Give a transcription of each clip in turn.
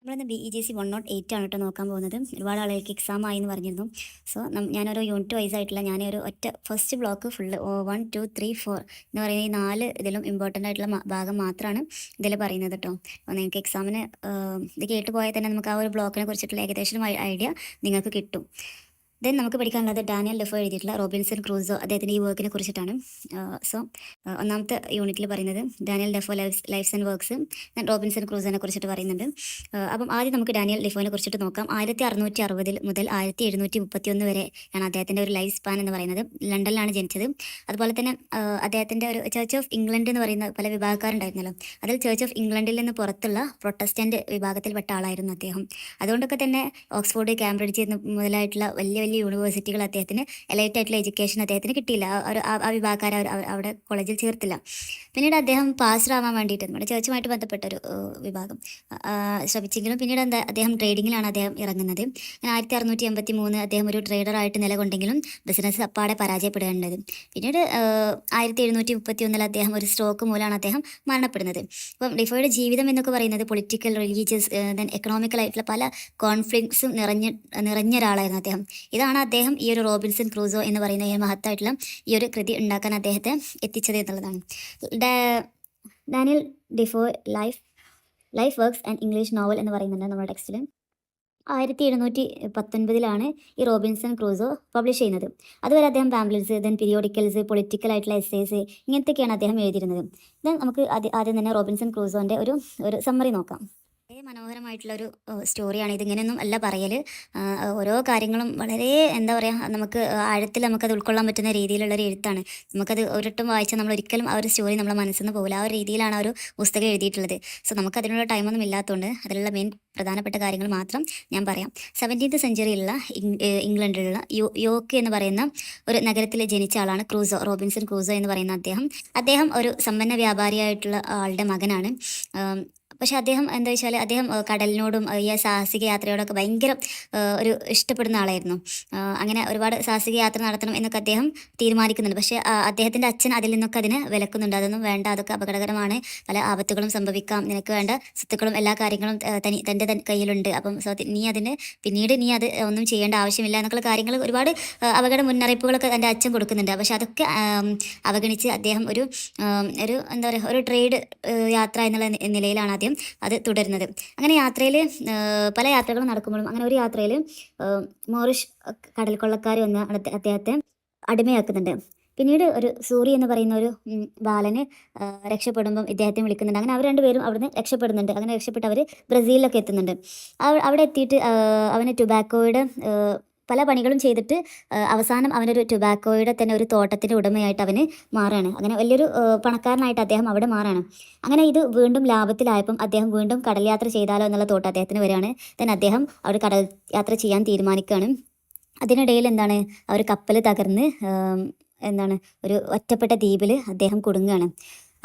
നമ്മളിന്ന് BEGC 108 ആണ് കേട്ടോ നോക്കാൻ പോകുന്നത്. ഒരുപാട് ആളുകൾക്ക് എക്സാം ആയി എന്ന് പറഞ്ഞിരുന്നു. സോ ഞാനൊരു യൂണിറ്റ് വൈസ് ആയിട്ടുള്ള ഞാനൊരു ഒറ്റ ഫസ്റ്റ് ബ്ലോക്ക് ഫുള്ള് 1, 2, 3, 4 എന്ന് പറയുന്ന ഈ 4 ഇതിലും ഇമ്പോർട്ടൻ്റ് ആയിട്ടുള്ള ഭാഗം മാത്രമാണ് ഇതിൽ പറയുന്നത് കേട്ടോ. അപ്പോൾ നിങ്ങൾക്ക് എക്സാമിന് ഇത് കേട്ട് പോയാൽ തന്നെ നമുക്ക് ആ ഒരു ബ്ലോക്കിനെ കുറിച്ചിട്ടുള്ള ഏകദേശം ഐഡിയ നിങ്ങൾക്ക് കിട്ടും. ദെൻ നമുക്ക് പഠിക്കാനുള്ളത് ഡാനിയൽ ഡെഫോ എഴുതിയിട്ടുള്ള റോബിൻസൺ ക്രൂസോ അദ്ദേഹത്തിൻ്റെ ഈ വർക്കിനെ കുറിച്ചിട്ടാണ്. സോ ഒന്നാമത്തെ യൂണിറ്റിൽ പറയുന്നത് Daniel Defoe life's and works Robinson ക്രൂസോനെ കുറിച്ചിട്ട് പറയുന്നുണ്ട്. അപ്പം ആദ്യം നമുക്ക് ഡാനിയൽ ഡെഫോനെ കുറിച്ചിട്ട് നോക്കാം. 1660 മുതൽ 1731 വരെ ആണ് അദ്ദേഹത്തിൻ്റെ ഒരു ലൈഫ് സ്പാൻ എന്ന് പറയുന്നത്. ലണ്ടനിലാണ് ജനിച്ചത്. അതുപോലെ തന്നെ അദ്ദേഹത്തിൻ്റെ ഒരു ചർച്ച് ഓഫ് ഇംഗ്ലണ്ട് എന്ന് പറയുന്ന പല വിഭാഗക്കാരുണ്ടായിരുന്നല്ലോ, അതിൽ ചർച്ച് ഓഫ് ഇംഗ്ലണ്ടിൽ നിന്ന് പുറത്തുള്ള പ്രൊട്ടസ്റ്റൻ്റ് വിഭാഗത്തിൽപ്പെട്ട ആളായിരുന്നു അദ്ദേഹം. അതുകൊണ്ടൊക്കെ തന്നെ ഓക്സ്ഫോർഡ്, കാംബ്രിഡ്ജ് മുതലായിട്ടുള്ള വലിയ വലിയ യൂണിവേഴ്സിറ്റികൾ അദ്ദേഹത്തിന് എലൈറ്റ് ആയിട്ടുള്ള എഡ്യൂക്കേഷൻ അദ്ദേഹത്തിന് കിട്ടിയില്ല. ആ വിഭാഗക്കാരെ അവിടെ കോളേജിൽ ചേർത്തില്ല. പിന്നീട് അദ്ദേഹം പാസ്റ്റർ ആവാൻ വേണ്ടിയിട്ട് നമ്മുടെ ചർച്ചുമായിട്ട് ബന്ധപ്പെട്ട ഒരു വിഭാഗം ശ്രമിച്ചെങ്കിലും പിന്നീട് അദ്ദേഹം ട്രേഡിങ്ങിലാണ് അദ്ദേഹം ഇറങ്ങുന്നത്. 1683 അദ്ദേഹം ഒരു ട്രേഡറായിട്ട് നിലകൊണ്ടെങ്കിലും ബിസിനസ് അപ്പാടെ പരാജയപ്പെടുകയുണ്ടായത്. പിന്നീട് 1731 അദ്ദേഹം ഒരു സ്ട്രോക്ക് മൂലമാണ് അദ്ദേഹം മരണപ്പെടുന്നത്. അപ്പം ഡെഫോയുടെ ജീവിതം എന്നൊക്കെ പറയുന്നത് പൊളിറ്റിക്കൽ, റിലീജിയസ്, ദെൻ എക്കണോമിക്കൽ ആയിട്ടുള്ള പല കോൺഫ്ലിക്ട്സും നിറഞ്ഞ ഒരാളായിരുന്നു അദ്ദേഹം. ഇതാണ് അദ്ദേഹം ഈ ഒരു റോബിൻസൺ ക്രൂസോ എന്ന് പറയുന്ന ഈ മഹത്തായിട്ടുള്ള ഈ ഒരു കൃതി ഉണ്ടാക്കാൻ അദ്ദേഹത്തെ എത്തിച്ചത് എന്നുള്ളതാണ്. Daniel Defoe life works and English novel എന്ന് പറയുന്നുണ്ട് നമ്മുടെ ടെക്സ്റ്റിൽ. 1719 ഈ റോബിൻസൺ ക്രൂസോ പബ്ലിഷ് ചെയ്യുന്നത്. അതുവരെ അദ്ദേഹം പാംപ്ലെറ്റ്സ്, ദെൻ പീരിയോഡിക്കൽസ്, പൊളിറ്റിക്കൽ ആയിട്ടുള്ള എസ്സേസ് ഇങ്ങനത്തെയൊക്കെയാണ് അദ്ദേഹം എഴുതിയിരുന്നത്. ദെൻ നമുക്ക് ആദ്യം തന്നെ റോബിൻസൺ ക്രൂസോൻ്റെ ഒരു സമ്മറി നോക്കാം. വളരെ മനോഹരമായിട്ടുള്ളൊരു സ്റ്റോറിയാണ്. ഇതിങ്ങനെയൊന്നും അല്ല പറയൽ. ഓരോ കാര്യങ്ങളും വളരെ എന്താ പറയുക, നമുക്ക് ആഴത്തിൽ നമുക്കത് ഉൾക്കൊള്ളാൻ പറ്റുന്ന രീതിയിലുള്ളൊരു എഴുത്താണ്. നമുക്കത് ഒരിട്ടും വായിച്ചാൽ നമ്മൾ ഒരിക്കലും ആ ഒരു സ്റ്റോറി നമ്മളെ മനസ്സിൽ നിന്ന് പോകില്ല. ആ ഒരു രീതിയിലാണ് ആ ഒരു പുസ്തകം എഴുതിയിട്ടുള്ളത്. സോ നമുക്ക് അതിനുള്ള ടൈമൊന്നും ഇല്ലാത്തതുകൊണ്ട് അതിലുള്ള മെയിൻ പ്രധാനപ്പെട്ട കാര്യങ്ങൾ മാത്രം ഞാൻ പറയാം. 17th സെഞ്ച്വറിയിലുള്ള ഇംഗ്ലണ്ടിലുള്ള യോർക്ക് എന്ന് പറയുന്ന ഒരു നഗരത്തിൽ ജനിച്ച ആളാണ് റോബിൻസൺ ക്രൂസോ എന്ന് പറയുന്ന അദ്ദേഹം ഒരു സമ്പന്ന വ്യാപാരിയായിട്ടുള്ള ആളുടെ മകനാണ്. പക്ഷെ അദ്ദേഹം എന്താ വെച്ചാൽ അദ്ദേഹം കടലിനോടും ഈ സാഹസിക യാത്രയോടൊക്കെ ഭയങ്കര ഒരു ഇഷ്ടപ്പെടുന്ന ആളായിരുന്നു. അങ്ങനെ ഒരുപാട് സാഹസിക യാത്ര നടത്തണം എന്നൊക്കെ അദ്ദേഹം തീരുമാനിക്കുന്നുണ്ട്. പക്ഷേ അദ്ദേഹത്തിൻ്റെ അച്ഛൻ അതിൽ നിന്നൊക്കെ അതിന് വിലക്കുന്നുണ്ട്. അതൊന്നും വേണ്ട, അതൊക്കെ അപകടകരമാണ്, പല ആപത്തുകളും സംഭവിക്കാം, നിനക്ക് വേണ്ട സ്വത്തുക്കളും എല്ലാ കാര്യങ്ങളും തൻ്റെ കയ്യിലുണ്ട്, അപ്പം പിന്നീട് നീ അത് ഒന്നും ചെയ്യേണ്ട ആവശ്യമില്ല എന്നൊക്കെയുള്ള കാര്യങ്ങൾ ഒരുപാട് അപകട മുന്നറിയിപ്പുകളൊക്കെ എൻ്റെ അച്ഛൻ കൊടുക്കുന്നുണ്ട്. പക്ഷെ അതൊക്കെ അവഗണിച്ച് അദ്ദേഹം ഒരു എന്താ പറയുക, ഒരു ട്രേഡ് യാത്ര എന്നുള്ള നിലയിലാണ് ആദ്യം അത് തുടരുന്നത്. അങ്ങനെ യാത്രയിൽ പല യാത്രകളും നടക്കുമ്പോഴും അങ്ങനെ ഒരു യാത്രയിൽ മോറിഷ് കടൽ കൊള്ളക്കാർ വന്ന് അദ്ദേഹത്തെ അടിമയാക്കുന്നുണ്ട്. പിന്നീട് ഒരു സൂറി എന്ന് പറയുന്ന ഒരു ബാലന് രക്ഷപ്പെടുമ്പം ഇദ്ദേഹത്തെ വിളിക്കുന്നുണ്ട്. അങ്ങനെ അവർ രണ്ടുപേരും അവിടുന്ന് രക്ഷപ്പെടുന്നുണ്ട്. അങ്ങനെ രക്ഷപ്പെട്ട് അവർ ബ്രസീലിലൊക്കെ എത്തുന്നുണ്ട്. അവിടെ എത്തിയിട്ട് അവന് ടുബാക്കോയുടെ പല പണികളും ചെയ്തിട്ട് അവസാനം അവനൊരു ടുബാക്കോയുടെ തന്നെ ഒരു തോട്ടത്തിൻ്റെ ഉടമയായിട്ട് അവന് മാറുകയാണ്. അങ്ങനെ വലിയൊരു പണക്കാരനായിട്ട് അദ്ദേഹം അവിടെ മാറുകയാണ്. അങ്ങനെ ഇത് വീണ്ടും ലാഭത്തിലായപ്പം അദ്ദേഹം വീണ്ടും കടൽ യാത്ര ചെയ്താലോ എന്നുള്ള തോട്ട് അദ്ദേഹത്തിന് വരികയാണ്. ദെൻ അദ്ദേഹം അവിടെ കടൽ യാത്ര ചെയ്യാൻ തീരുമാനിക്കുകയാണ്. അതിനിടയിൽ ആ ഒരു കപ്പൽ തകർന്ന് ഒരു ഒറ്റപ്പെട്ട ദ്വീപിൽ അദ്ദേഹം കുടുങ്ങുകയാണ്.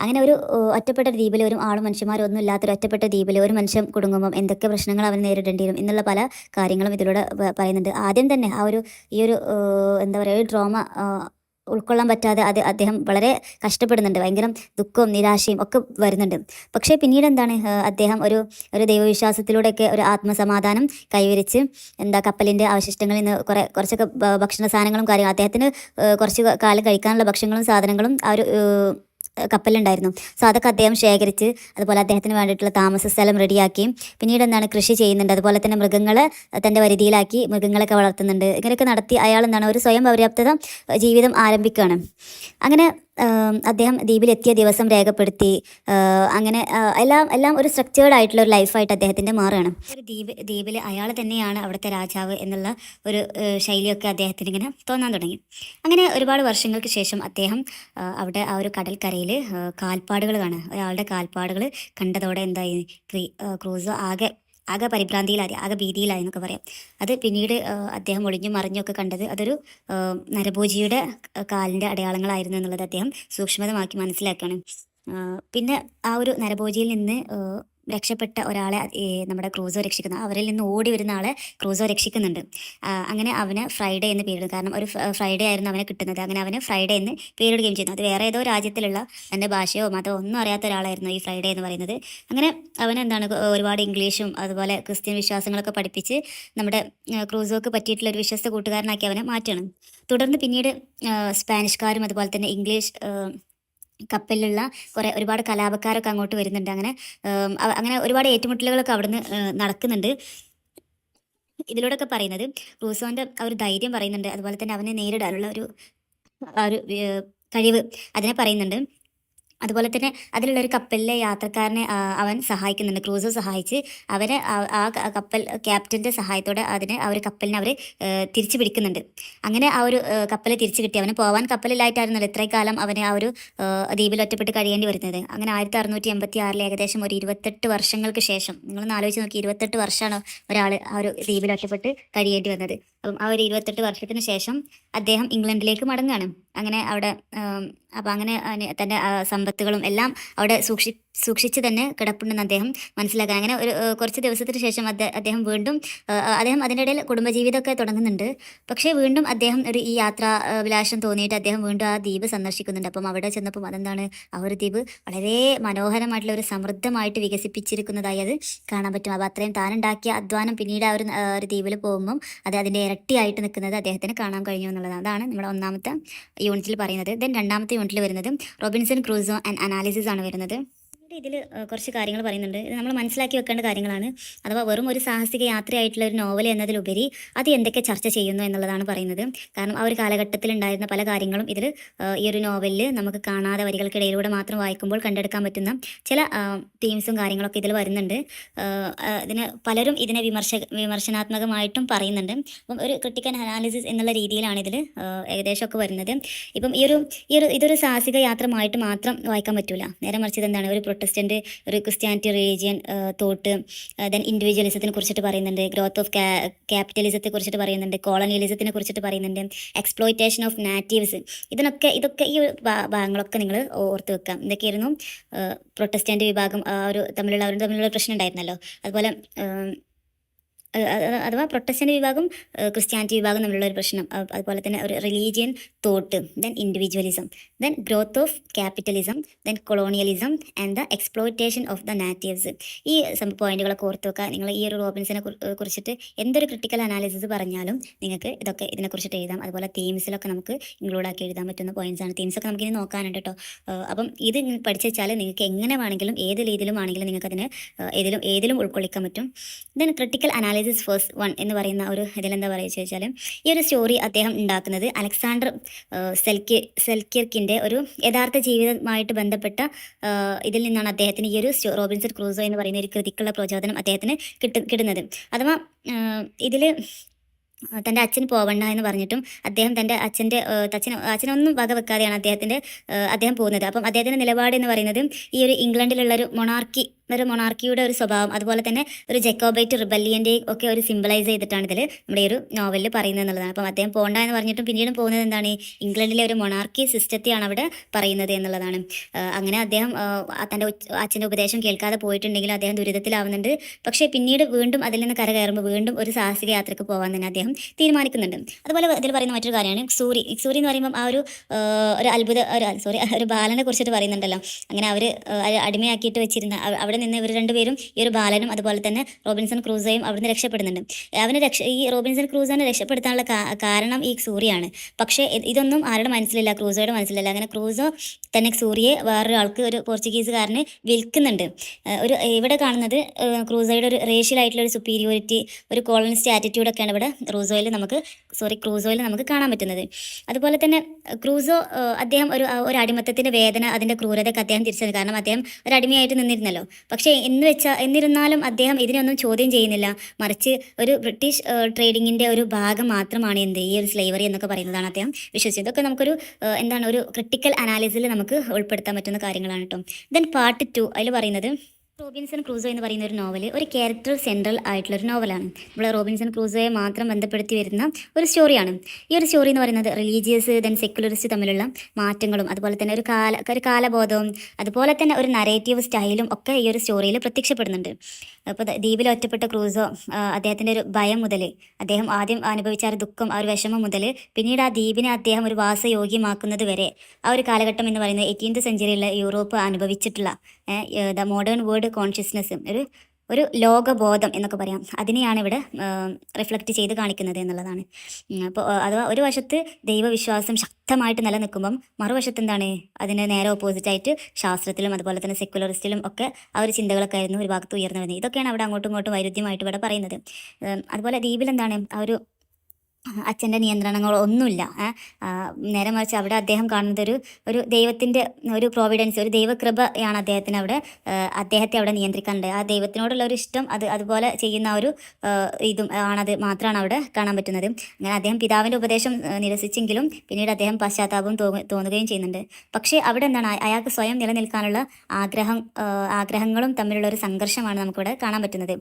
അങ്ങനെ ഒരു ഒറ്റപ്പെട്ട ദ്വീപിൽ ഒരു ആളും മനുഷ്യന്മാരും ഒന്നും ഇല്ലാത്തൊരു ഒറ്റപ്പെട്ട ദ്വീപിൽ ഒരു മനുഷ്യൻ കുടുങ്ങുമ്പം എന്തൊക്കെ പ്രശ്നങ്ങൾ അവൻ നേരിടേണ്ടി വരും എന്നുള്ള പല കാര്യങ്ങളും ഇതിലൂടെ പറയുന്നുണ്ട്. ആദ്യം തന്നെ ഈ ഒരു എന്താ പറയുക, ഒരു ഡ്രാമ ഉൾക്കൊള്ളാൻ പറ്റാതെ അദ്ദേഹം വളരെ കഷ്ടപ്പെടുന്നുണ്ട്. ഭയങ്കര ദുഃഖവും നിരാശയും ഒക്കെ വരുന്നുണ്ട്. പക്ഷേ പിന്നീട് അദ്ദേഹം ഒരു ദൈവവിശ്വാസത്തിലൂടെയൊക്കെ ഒരു ആത്മസമാധാനം കൈവരിച്ച് കപ്പലിൻ്റെ അവശിഷ്ടങ്ങളിൽ നിന്ന് കുറച്ചൊക്കെ ഭക്ഷണ സാധനങ്ങളും കാര്യങ്ങളും അദ്ദേഹത്തിന് കുറച്ച് കാലം കഴിക്കാനുള്ള ഭക്ഷണങ്ങളും സാധനങ്ങളും ആ ഒരു കപ്പലുണ്ടായിരുന്നു. സോ അതൊക്കെ അദ്ദേഹം ശേഖരിച്ച് അതുപോലെ അദ്ദേഹത്തിന് വേണ്ടിയിട്ടുള്ള താമസ സ്ഥലം റെഡിയാക്കി പിന്നീട് കൃഷി ചെയ്യുന്നുണ്ട്. അതുപോലെ തന്നെ മൃഗങ്ങളെ തൻ്റെ വരുതിയിലാക്കി മൃഗങ്ങളൊക്കെ വളർത്തുന്നുണ്ട്. ഇങ്ങനെയൊക്കെ നടത്തി അയാൾ ഒരു സ്വയം പര്യാപ്തത ജീവിതം ആരംഭിക്കുകയാണ്. അങ്ങനെ അദ്ദേഹം ദ്വീപിലെത്തിയ ദിവസം രേഖപ്പെടുത്തി. അങ്ങനെ എല്ലാം ഒരു സ്ട്രക്ചേർഡ് ആയിട്ടുള്ള ഒരു ലൈഫായിട്ട് അദ്ദേഹത്തിൻ്റെ മാറുകയാണ്. ഒരു ദ്വീപിൽ അയാൾ തന്നെയാണ് അവിടുത്തെ രാജാവ് എന്നുള്ള ഒരു ശൈലിയൊക്കെ അദ്ദേഹത്തിന് ഇങ്ങനെ തോന്നാൻ തുടങ്ങി. അങ്ങനെ ഒരുപാട് വർഷങ്ങൾക്ക് ശേഷം അദ്ദേഹം അവിടെ ആ ഒരു കടൽക്കരയിൽ കാൽപ്പാടുകൾ കാണുക. ഒരാളുടെ കാൽപ്പാടുകൾ കണ്ടതോടെ ക്രൂസോ ആകെ പരിഭ്രാന്തിയിലായി, ആകെ ഭീതിയിലായി എന്നൊക്കെ പറയാം. അത് പിന്നീട് അദ്ദേഹം ഒളിഞ്ഞും മറിഞ്ഞൊക്കെ കണ്ടത് അതൊരു നരഭോജിയുടെ കാലിൻ്റെ അടയാളങ്ങളായിരുന്നു എന്നുള്ളത് അദ്ദേഹം സൂക്ഷ്മതമാക്കി മനസ്സിലാക്കുകയാണ്. പിന്നെ ആ ഒരു നരഭോജിയിൽ നിന്ന് രക്ഷപ്പെട്ട ഒരാളെ നമ്മുടെ ക്രൂസോ രക്ഷിക്കുന്നു. അവരിൽ നിന്ന് ഓടി വരുന്ന ആളെ ക്രൂസോ രക്ഷിക്കുന്നുണ്ട്. അങ്ങനെ അവന് ഫ്രൈഡേ എന്ന് പേരിടും. കാരണം ഒരു ഫ്രൈഡേ ആയിരുന്നു അവനെ കിട്ടുന്നത്. അങ്ങനെ അവന് ഫ്രൈഡേ എന്ന് പേരിടുകയും ചെയ്യുന്നു. അത് വേറെ ഏതോ രാജ്യത്തിലുള്ള തൻ്റെ ഭാഷയോ മതമോ ഒന്നും അറിയാത്ത ഒരാളായിരുന്നു ഈ ഫ്രൈഡേ എന്ന് പറയുന്നത്. അങ്ങനെ അവൻ എന്താണ് ഒരുപാട് ഇംഗ്ലീഷും അതുപോലെ ക്രിസ്ത്യൻ വിശ്വാസങ്ങളൊക്കെ പഠിപ്പിച്ച് നമ്മുടെ ക്രൂസോക്ക് പറ്റിയിട്ടുള്ള ഒരു വിശ്വസ്ത കൂട്ടുകാരനാക്കി അവനെ മാറ്റണം. തുടർന്ന് പിന്നീട് സ്പാനിഷ്കാരും അതുപോലെ തന്നെ ഇംഗ്ലീഷ് കപ്പലിലുള്ള ഒരുപാട് കലാപക്കാരൊക്കെ അങ്ങോട്ട് വരുന്നുണ്ട്. അങ്ങനെ ഒരുപാട് ഏറ്റുമുട്ടലുകളൊക്കെ അവിടുന്ന് നടക്കുന്നുണ്ട്. ഇതിലൂടെയൊക്കെ പറയുന്നത് റൂസോന്റെ ആ ഒരു ധൈര്യം പറയുന്നുണ്ട്. അതുപോലെ തന്നെ അവനെ നേരിടാനുള്ള ഒരു കഴിവ് അതിനെ പറയുന്നുണ്ട്. അതുപോലെ തന്നെ അതിലുള്ള ഒരു കപ്പലിലെ യാത്രക്കാരനെ അവൻ സഹായിക്കുന്നുണ്ട്. ക്രൂസോ സഹായിച്ച് അവരെ കപ്പൽ ക്യാപ്റ്റന്റെ സഹായത്തോടെ ആ ഒരു കപ്പലിനെ അവർ തിരിച്ചു പിടിക്കുന്നുണ്ട്. അങ്ങനെ ആ ഒരു കപ്പൽ തിരിച്ചു കിട്ടി. അവന് പോവാൻ കപ്പലിലായിട്ടായിരുന്നല്ലോ ഇത്രയും കാലം അവന് ആ ഒരു ദ്വീപിൽ ഒറ്റപ്പെട്ട് കഴിയേണ്ടി വരുന്നത്. അങ്ങനെ 1686 ഏകദേശം ഒരു 28 വർഷങ്ങൾക്ക് ശേഷം, നിങ്ങളൊന്ന് ആലോചിച്ച് നോക്കി, 28 വർഷമാണ് ഒരാൾ ആ ഒരു ദ്വീപിൽ ഒറ്റപ്പെട്ട് കഴിയേണ്ടി വന്നത്. അപ്പം ആ ഒരു 28 വർഷത്തിന് ശേഷം അദ്ദേഹം ഇംഗ്ലണ്ടിലേക്ക് മടങ്ങുകയാണ്. അങ്ങനെ അവിടെ അപ്പം അങ്ങനെ തൻ്റെ സമ്പത്തുകളും എല്ലാം അവിടെ സൂക്ഷിച്ച് തന്നെ കിടപ്പുണ്ടെന്ന് അദ്ദേഹം മനസ്സിലാക്കാൻ. അങ്ങനെ ഒരു കുറച്ച് ദിവസത്തിന് ശേഷം അദ്ദേഹം അതിൻ്റെ ഇടയിൽ കുടുംബജീവിതമൊക്കെ തുടങ്ങുന്നുണ്ട്. പക്ഷേ വീണ്ടും അദ്ദേഹം ഈ യാത്രാ വിലാസം തോന്നിയിട്ട് അദ്ദേഹം വീണ്ടും ആ ദ്വീപ് സന്ദർശിക്കുന്നുണ്ട്. അപ്പം അവിടെ ചെന്നപ്പം അതെന്താണ്, ആ ഒരു ദ്വീപ് വളരെ മനോഹരമായിട്ടുള്ള ഒരു സമൃദ്ധമായിട്ട് വികസിപ്പിച്ചിരിക്കുന്നതായി അത് കാണാൻ പറ്റും. അപ്പോൾ അത്രയും താനുണ്ടാക്കിയ അധ്വാനം പിന്നീട് ആ ഒരു ദ്വീപിൽ പോകുമ്പം അതിൻ്റെ ഇരട്ടിയായിട്ട് നിൽക്കുന്നത് അദ്ദേഹത്തിന് കാണാൻ കഴിഞ്ഞു എന്നുള്ളതാണ്. അതാണ് നമ്മുടെ ഒന്നാമത്തെ യൂണിറ്റിൽ പറയുന്നത്. ദെൻ രണ്ടാമത്തെ യൂണിറ്റിൽ വരുന്നത് റോബിൻസൺ ക്രൂസോ ആൻഡ് അനാലിസിസ് ആണ് വരുന്നത്. ഇതിൽ കുറച്ച് കാര്യങ്ങൾ പറയുന്നുണ്ട്. ഇത് നമ്മൾ മനസ്സിലാക്കി വെക്കേണ്ട കാര്യങ്ങളാണ്. അഥവാ വെറും ഒരു സാഹസിക യാത്രയായിട്ടുള്ള ഒരു നോവൽ എന്നതിലുപരി അത് എന്തൊക്കെ ചർച്ച ചെയ്യുന്നു എന്നുള്ളതാണ് പറയുന്നത്. കാരണം ആ ഒരു കാലഘട്ടത്തിൽ ഉണ്ടായിരുന്ന പല കാര്യങ്ങളും ഇതിൽ ഈ ഒരു നോവലിൽ നമുക്ക് കാണാതെ വരികൾക്കിടയിലൂടെ മാത്രം വായിക്കുമ്പോൾ കണ്ടെടുക്കാൻ പറ്റുന്ന ചില തീംസും കാര്യങ്ങളൊക്കെ ഇതിൽ വരുന്നുണ്ട്. പലരും ഇതിനെ വിമർശനാത്മകമായിട്ടും പറയുന്നുണ്ട്. അപ്പം ഒരു ക്രിട്ടിക്കൽ അനാലിസിസ് എന്നുള്ള രീതിയിലാണ് ഇതിൽ ഏകദേശമൊക്കെ വരുന്നത്. ഇപ്പം ഇതൊരു സാഹസിക യാത്രമായിട്ട് മാത്രം വായിക്കാൻ പറ്റൂല. നേരെ മറിച്ച് എന്താണ്, ഒരു പ്രൊട്ടസ്റ്റന്റ്, ഒരു ക്രിസ്ത്യാനിറ്റി റിലീജിയൻ തോട്ട്, ദെൻ ഇൻഡിവിജ്വലിസത്തിനെ കുറിച്ചിട്ട് പറയുന്നുണ്ട്, ഗ്രോത്ത് ഓഫ് ക്യാപിറ്റലിസത്തെ കുറിച്ചിട്ട് പറയുന്നുണ്ട്, കോളനിയലിസത്തിനെ കുറിച്ചിട്ട് പറയുന്നുണ്ട്, എക്സ്പ്ലോയിറ്റേഷൻ ഓഫ് നാറ്റീവ്സ്. ഇതൊക്കെ ഈ ഭാഗങ്ങളൊക്കെ നിങ്ങൾ ഓർത്ത് വെക്കാം. ഇതൊക്കെയായിരുന്നു പ്രൊട്ടസ്റ്റന്റ് വിഭാഗം തമ്മിലുള്ള പ്രശ്നം ഉണ്ടായിരുന്നല്ലോ. അതുപോലെ അഥവാ പ്രൊട്ടസ്റ്റന്റ് വിഭാഗം ക്രിസ്ത്യാനിറ്റി വിഭാഗം തമ്മിലുള്ള ഒരു പ്രശ്നം. അതുപോലെ തന്നെ ഒരു religion thought, then individualism, then growth of capitalism, then colonialism and the exploitation of the natives. ഈ പോയിന്റുകളൊക്കെ ഓർത്ത് വെക്കുക. നിങ്ങൾ ഈ ഒരു റോബിൻസനെ കുറിച്ചിട്ട് എന്തൊരു ക്രിട്ടിക്കൽ അനാലിസിസ് പറഞ്ഞാലും നിങ്ങൾക്ക് ഇതിനെക്കുറിച്ചിട്ട് എഴുതാം. അതുപോലെ തീംസിലൊക്കെ നമുക്ക് ഇൻക്ലൂഡ് ആക്കി എഴുതാൻ പറ്റുന്ന പോയിന്റ്സാണ്. തീംസൊക്കെ നമുക്ക് ഇനി നോക്കാനുണ്ട് കേട്ടോ. അപ്പം ഇത് പഠിച്ചു വെച്ചാൽ നിങ്ങൾക്ക് എങ്ങനെ വേണമെങ്കിലും ഏത് രീതിയിലും ആണെങ്കിലും നിങ്ങൾക്ക് അതിനെ ഏതിലും ഉൾക്കൊള്ളിക്കാൻ പറ്റും. ദെൻ ക്രിട്ടിക്കൽ അനാലിസിസ് ഫസ്റ്റ് 1 എന്ന് പറയുന്ന ഒരു ഇതിലെന്താ പറയുക ചോദിച്ചാൽ, ഈ ഒരു സ്റ്റോറി അദ്ദേഹം ഉണ്ടാക്കുന്നത് അലക്സാണ്ടർ സെൽക്കിർക്കിൻ്റെ ഒരു യഥാർത്ഥ ജീവിതമായിട്ട് ബന്ധപ്പെട്ട ഇതിൽ നിന്നാണ് അദ്ദേഹത്തിന് ഈ ഒരു റോബിൻസൺ ക്രൂസോ എന്ന് പറയുന്ന ഒരു കൃതിക്കുള്ള പ്രചോദനം അദ്ദേഹത്തിന് കിട്ടുന്നത്. അഥവാ ഇതിൽ തൻ്റെ അച്ഛൻ പോവണ്ട എന്ന് പറഞ്ഞിട്ടും അദ്ദേഹം തൻ്റെ അച്ഛനൊന്നും വക വെക്കാതെയാണ് അദ്ദേഹം പോകുന്നത്. അപ്പം അദ്ദേഹത്തിൻ്റെ നിലപാട് എന്ന് പറയുന്നത് ഈ ഒരു ഇംഗ്ലണ്ടിലുള്ള ഒരു മൊണാർക്കിയുടെ ഒരു സ്വഭാവം, അതുപോലെ തന്നെ ഒരു ജക്കോബൈറ്റ് റിബല്ലിയൻ്റെ ഒക്കെ ഒരു സിംബലൈസ് ചെയ്തിട്ടാണ് ഇതിൽ നമ്മുടെ ഈ ഒരു നോവലിൽ പറയുന്നത് എന്നുള്ളതാണ്. അപ്പം അദ്ദേഹം പോകണ്ട എന്ന് പറഞ്ഞിട്ടും പിന്നീട് പോകുന്നത് എന്താണ്, ഇംഗ്ലണ്ടിലെ ഒരു മൊണാർക്കി സിസ്റ്റത്തെയാണ് അവിടെ പറയുന്നത് എന്നുള്ളതാണ്. അങ്ങനെ അദ്ദേഹം തൻ്റെ അച്ഛൻ്റെ ഉപദേശം കേൾക്കാതെ പോയിട്ടുണ്ടെങ്കിൽ അദ്ദേഹം ദുരിതത്തിലാവുന്നുണ്ട്. പക്ഷേ പിന്നീട് വീണ്ടും അതിൽ നിന്ന് കരകയറുമ്പോൾ വീണ്ടും ഒരു സാഹസിക യാത്രയ്ക്ക് പോകാൻ തന്നെ അദ്ദേഹം തീരുമാനിക്കുന്നുണ്ട്. അതുപോലെ ഇതിൽ പറയുന്ന മറ്റൊരു കാര്യമാണ് സൂറി എന്ന് പറയുമ്പം ആ ഒരു ബാലനെ കുറിച്ചിട്ട് പറയുന്നുണ്ടല്ലോ. അങ്ങനെ അവർ അടിമയാക്കിയിട്ട് വെച്ചിരുന്ന അവിടെ നിന്ന് ഇവർ രണ്ടുപേരും, ഈ ഒരു ബാലനും അതുപോലെ തന്നെ റോബിൻസൺ ക്രൂസോയും അവിടുന്ന് രക്ഷപ്പെടുന്നുണ്ട്. ഈ റോബിൻസൺ ക്രൂസോനെ രക്ഷപ്പെടുത്താനുള്ള കാരണം ഈ സൂറിയാണ്. പക്ഷേ ഇതൊന്നും ആരുടെ മനസ്സിലില്ല, ക്രൂസോയുടെ മനസ്സിലില്ല. അങ്ങനെ ക്രൂസോ തന്നെ സൂറിയെ വേറൊരാൾക്ക്, ഒരു പോർച്ചുഗീസുകാരന് വിൽക്കുന്നുണ്ട്. ഇവിടെ കാണുന്നത് ക്രൂസോയുടെ ഒരു റേഷ്യലായിട്ടുള്ള ഒരു സുപ്പീരിയോറിറ്റി, ഒരു കോളനിസ്റ്റ് ആറ്റിറ്റ്യൂഡൊക്കെയാണ് ഇവിടെ ക്രൂസോയിൽ നമുക്ക് കാണാൻ പറ്റുന്നത്. അതുപോലെ തന്നെ ക്രൂസോ അദ്ദേഹം ഒരു അടിമത്തത്തിൻ്റെ വേദന, അതിൻ്റെ ക്രൂരതയൊക്കെ അദ്ദേഹം തിരിച്ചറിഞ്ഞു. കാരണം അദ്ദേഹം ഒരു അടിമയായിട്ട് നിന്നിരുന്നല്ലോ. പക്ഷേ എന്നിരുന്നാലും അദ്ദേഹം ഇതിനൊന്നും ചോദ്യം ചെയ്യുന്നില്ല. മറിച്ച് ഒരു ബ്രിട്ടീഷ് ട്രേഡിങ്ങിൻ്റെ ഒരു ഭാഗം മാത്രമാണ് ഈ ഒരു സ്ലേവറി എന്നൊക്കെ പറയുന്നതാണ് അദ്ദേഹം വിശ്വസിച്ചത്. ഇതൊക്കെ നമുക്കൊരു ഒരു ക്രിട്ടിക്കൽ അനാലിസിസിൽ നമുക്ക് ഉൾപ്പെടുത്താൻ പറ്റുന്ന കാര്യങ്ങളാണ് കേട്ടോ. ദെൻ പാർട്ട് 2 അതിൽ പറയുന്നത് റോബിൻസൺ ക്രൂസോ എന്ന് പറയുന്ന ഒരു നോവൽ ഒരു ക്യാരക്ടർ സെൻട്രൽ ആയിട്ടുള്ള ഒരു നോവലാണ്. നമ്മൾ റോബിൻസൺ ക്രൂസോയെ മാത്രം ബന്ധപ്പെടുത്തി വരുന്ന ഒരു സ്റ്റോറിയാണ്. ഈ ഒരു സ്റ്റോറി എന്ന് പറയുന്നത് റിലീജിയസ് ദെൻ സെക്യുലറിസ്റ്റ് തമ്മിലുള്ള മാറ്റങ്ങളും അതുപോലെ തന്നെ ഒരു കാലബോധവും അതുപോലെ തന്നെ ഒരു നരേറ്റീവ് സ്റ്റൈലും ഒക്കെ ഈ ഒരു സ്റ്റോറിയിൽ പ്രത്യക്ഷപ്പെടുന്നുണ്ട്. അപ്പോൾ ദ്വീപിൽ ഒറ്റപ്പെട്ട ക്രൂസോ അദ്ദേഹത്തിൻ്റെ ഒരു ഭയം മുതൽ അദ്ദേഹം ആദ്യം അനുഭവിച്ച ആ ഒരു ദുഃഖം ആ ഒരു വിഷമം മുതൽ പിന്നീട് ആ ദ്വീപിനെ അദ്ദേഹം ഒരു വാസയോഗ്യമാക്കുന്നത് വരെ ആ ഒരു കാലഘട്ടം എന്ന് പറയുന്നത് 18th സെഞ്ചുറിയിലെ യൂറോപ്പ് അനുഭവിച്ചിട്ടുള്ള ദ മോഡേൺ വേൾഡ് കോൺഷ്യസ്നെസ് ഒരു ലോകബോധം എന്നൊക്കെ പറയാം, അതിനെയാണ് ഇവിടെ റിഫ്ലക്റ്റ് ചെയ്ത് കാണിക്കുന്നത് എന്നുള്ളതാണ്. അപ്പോൾ അഥവാ ഒരു വശത്ത് ദൈവവിശ്വാസം ശക്തമായിട്ട് നിലനിൽക്കുമ്പം മറുവശത്ത് എന്താണ് അതിന് നേരെ ഓപ്പോസിറ്റായിട്ട് ശാസ്ത്രത്തിലും അതുപോലെ തന്നെ സെക്യുലറിസ്റ്റിലും ഒക്കെ ആ ഒരു ചിന്തകളൊക്കെ ആയിരുന്നു ഒരു ഭാഗത്ത് ഉയർന്നു വരുന്നത്. ഇതൊക്കെയാണ് അവിടെ അങ്ങോട്ടും ഇങ്ങോട്ടും വൈരുദ്ധ്യമായിട്ട് ഇവിടെ പറയുന്നത്. അതുപോലെ ദ്വീപിൽ എന്താണ് ആ ഒരു അച്ഛൻ്റെ നിയന്ത്രണങ്ങളൊന്നുമില്ല. നേരെ മറിച്ച് അവിടെ അദ്ദേഹം കാണുന്നത് ഒരു ദൈവത്തിൻ്റെ ഒരു പ്രോവിഡൻസ്, ഒരു ദൈവകൃപയാണ് അദ്ദേഹത്തിന് അവിടെ അദ്ദേഹത്തെ അവിടെ നിയന്ത്രിക്കാനുണ്ട്. ആ ദൈവത്തിനോടുള്ള ഒരു ഇഷ്ടം അതുപോലെ ചെയ്യുന്ന ഒരു ഇതും ആണത് മാത്രമാണ് അവിടെ കാണാൻ പറ്റുന്നത്. അങ്ങനെ അദ്ദേഹം പിതാവിൻ്റെ ഉപദേശം നിരസിച്ചെങ്കിലും പിന്നീട് അദ്ദേഹം പശ്ചാത്താപം തോന്നുകയും ചെയ്യുന്നുണ്ട്. പക്ഷേ അവിടെ എന്താണ് അയാൾക്ക് സ്വയം നിലനിൽക്കാനുള്ള ആഗ്രഹങ്ങളും തമ്മിലുള്ള ഒരു സംഘർഷമാണ് നമുക്കിവിടെ കാണാൻ പറ്റുന്നത്.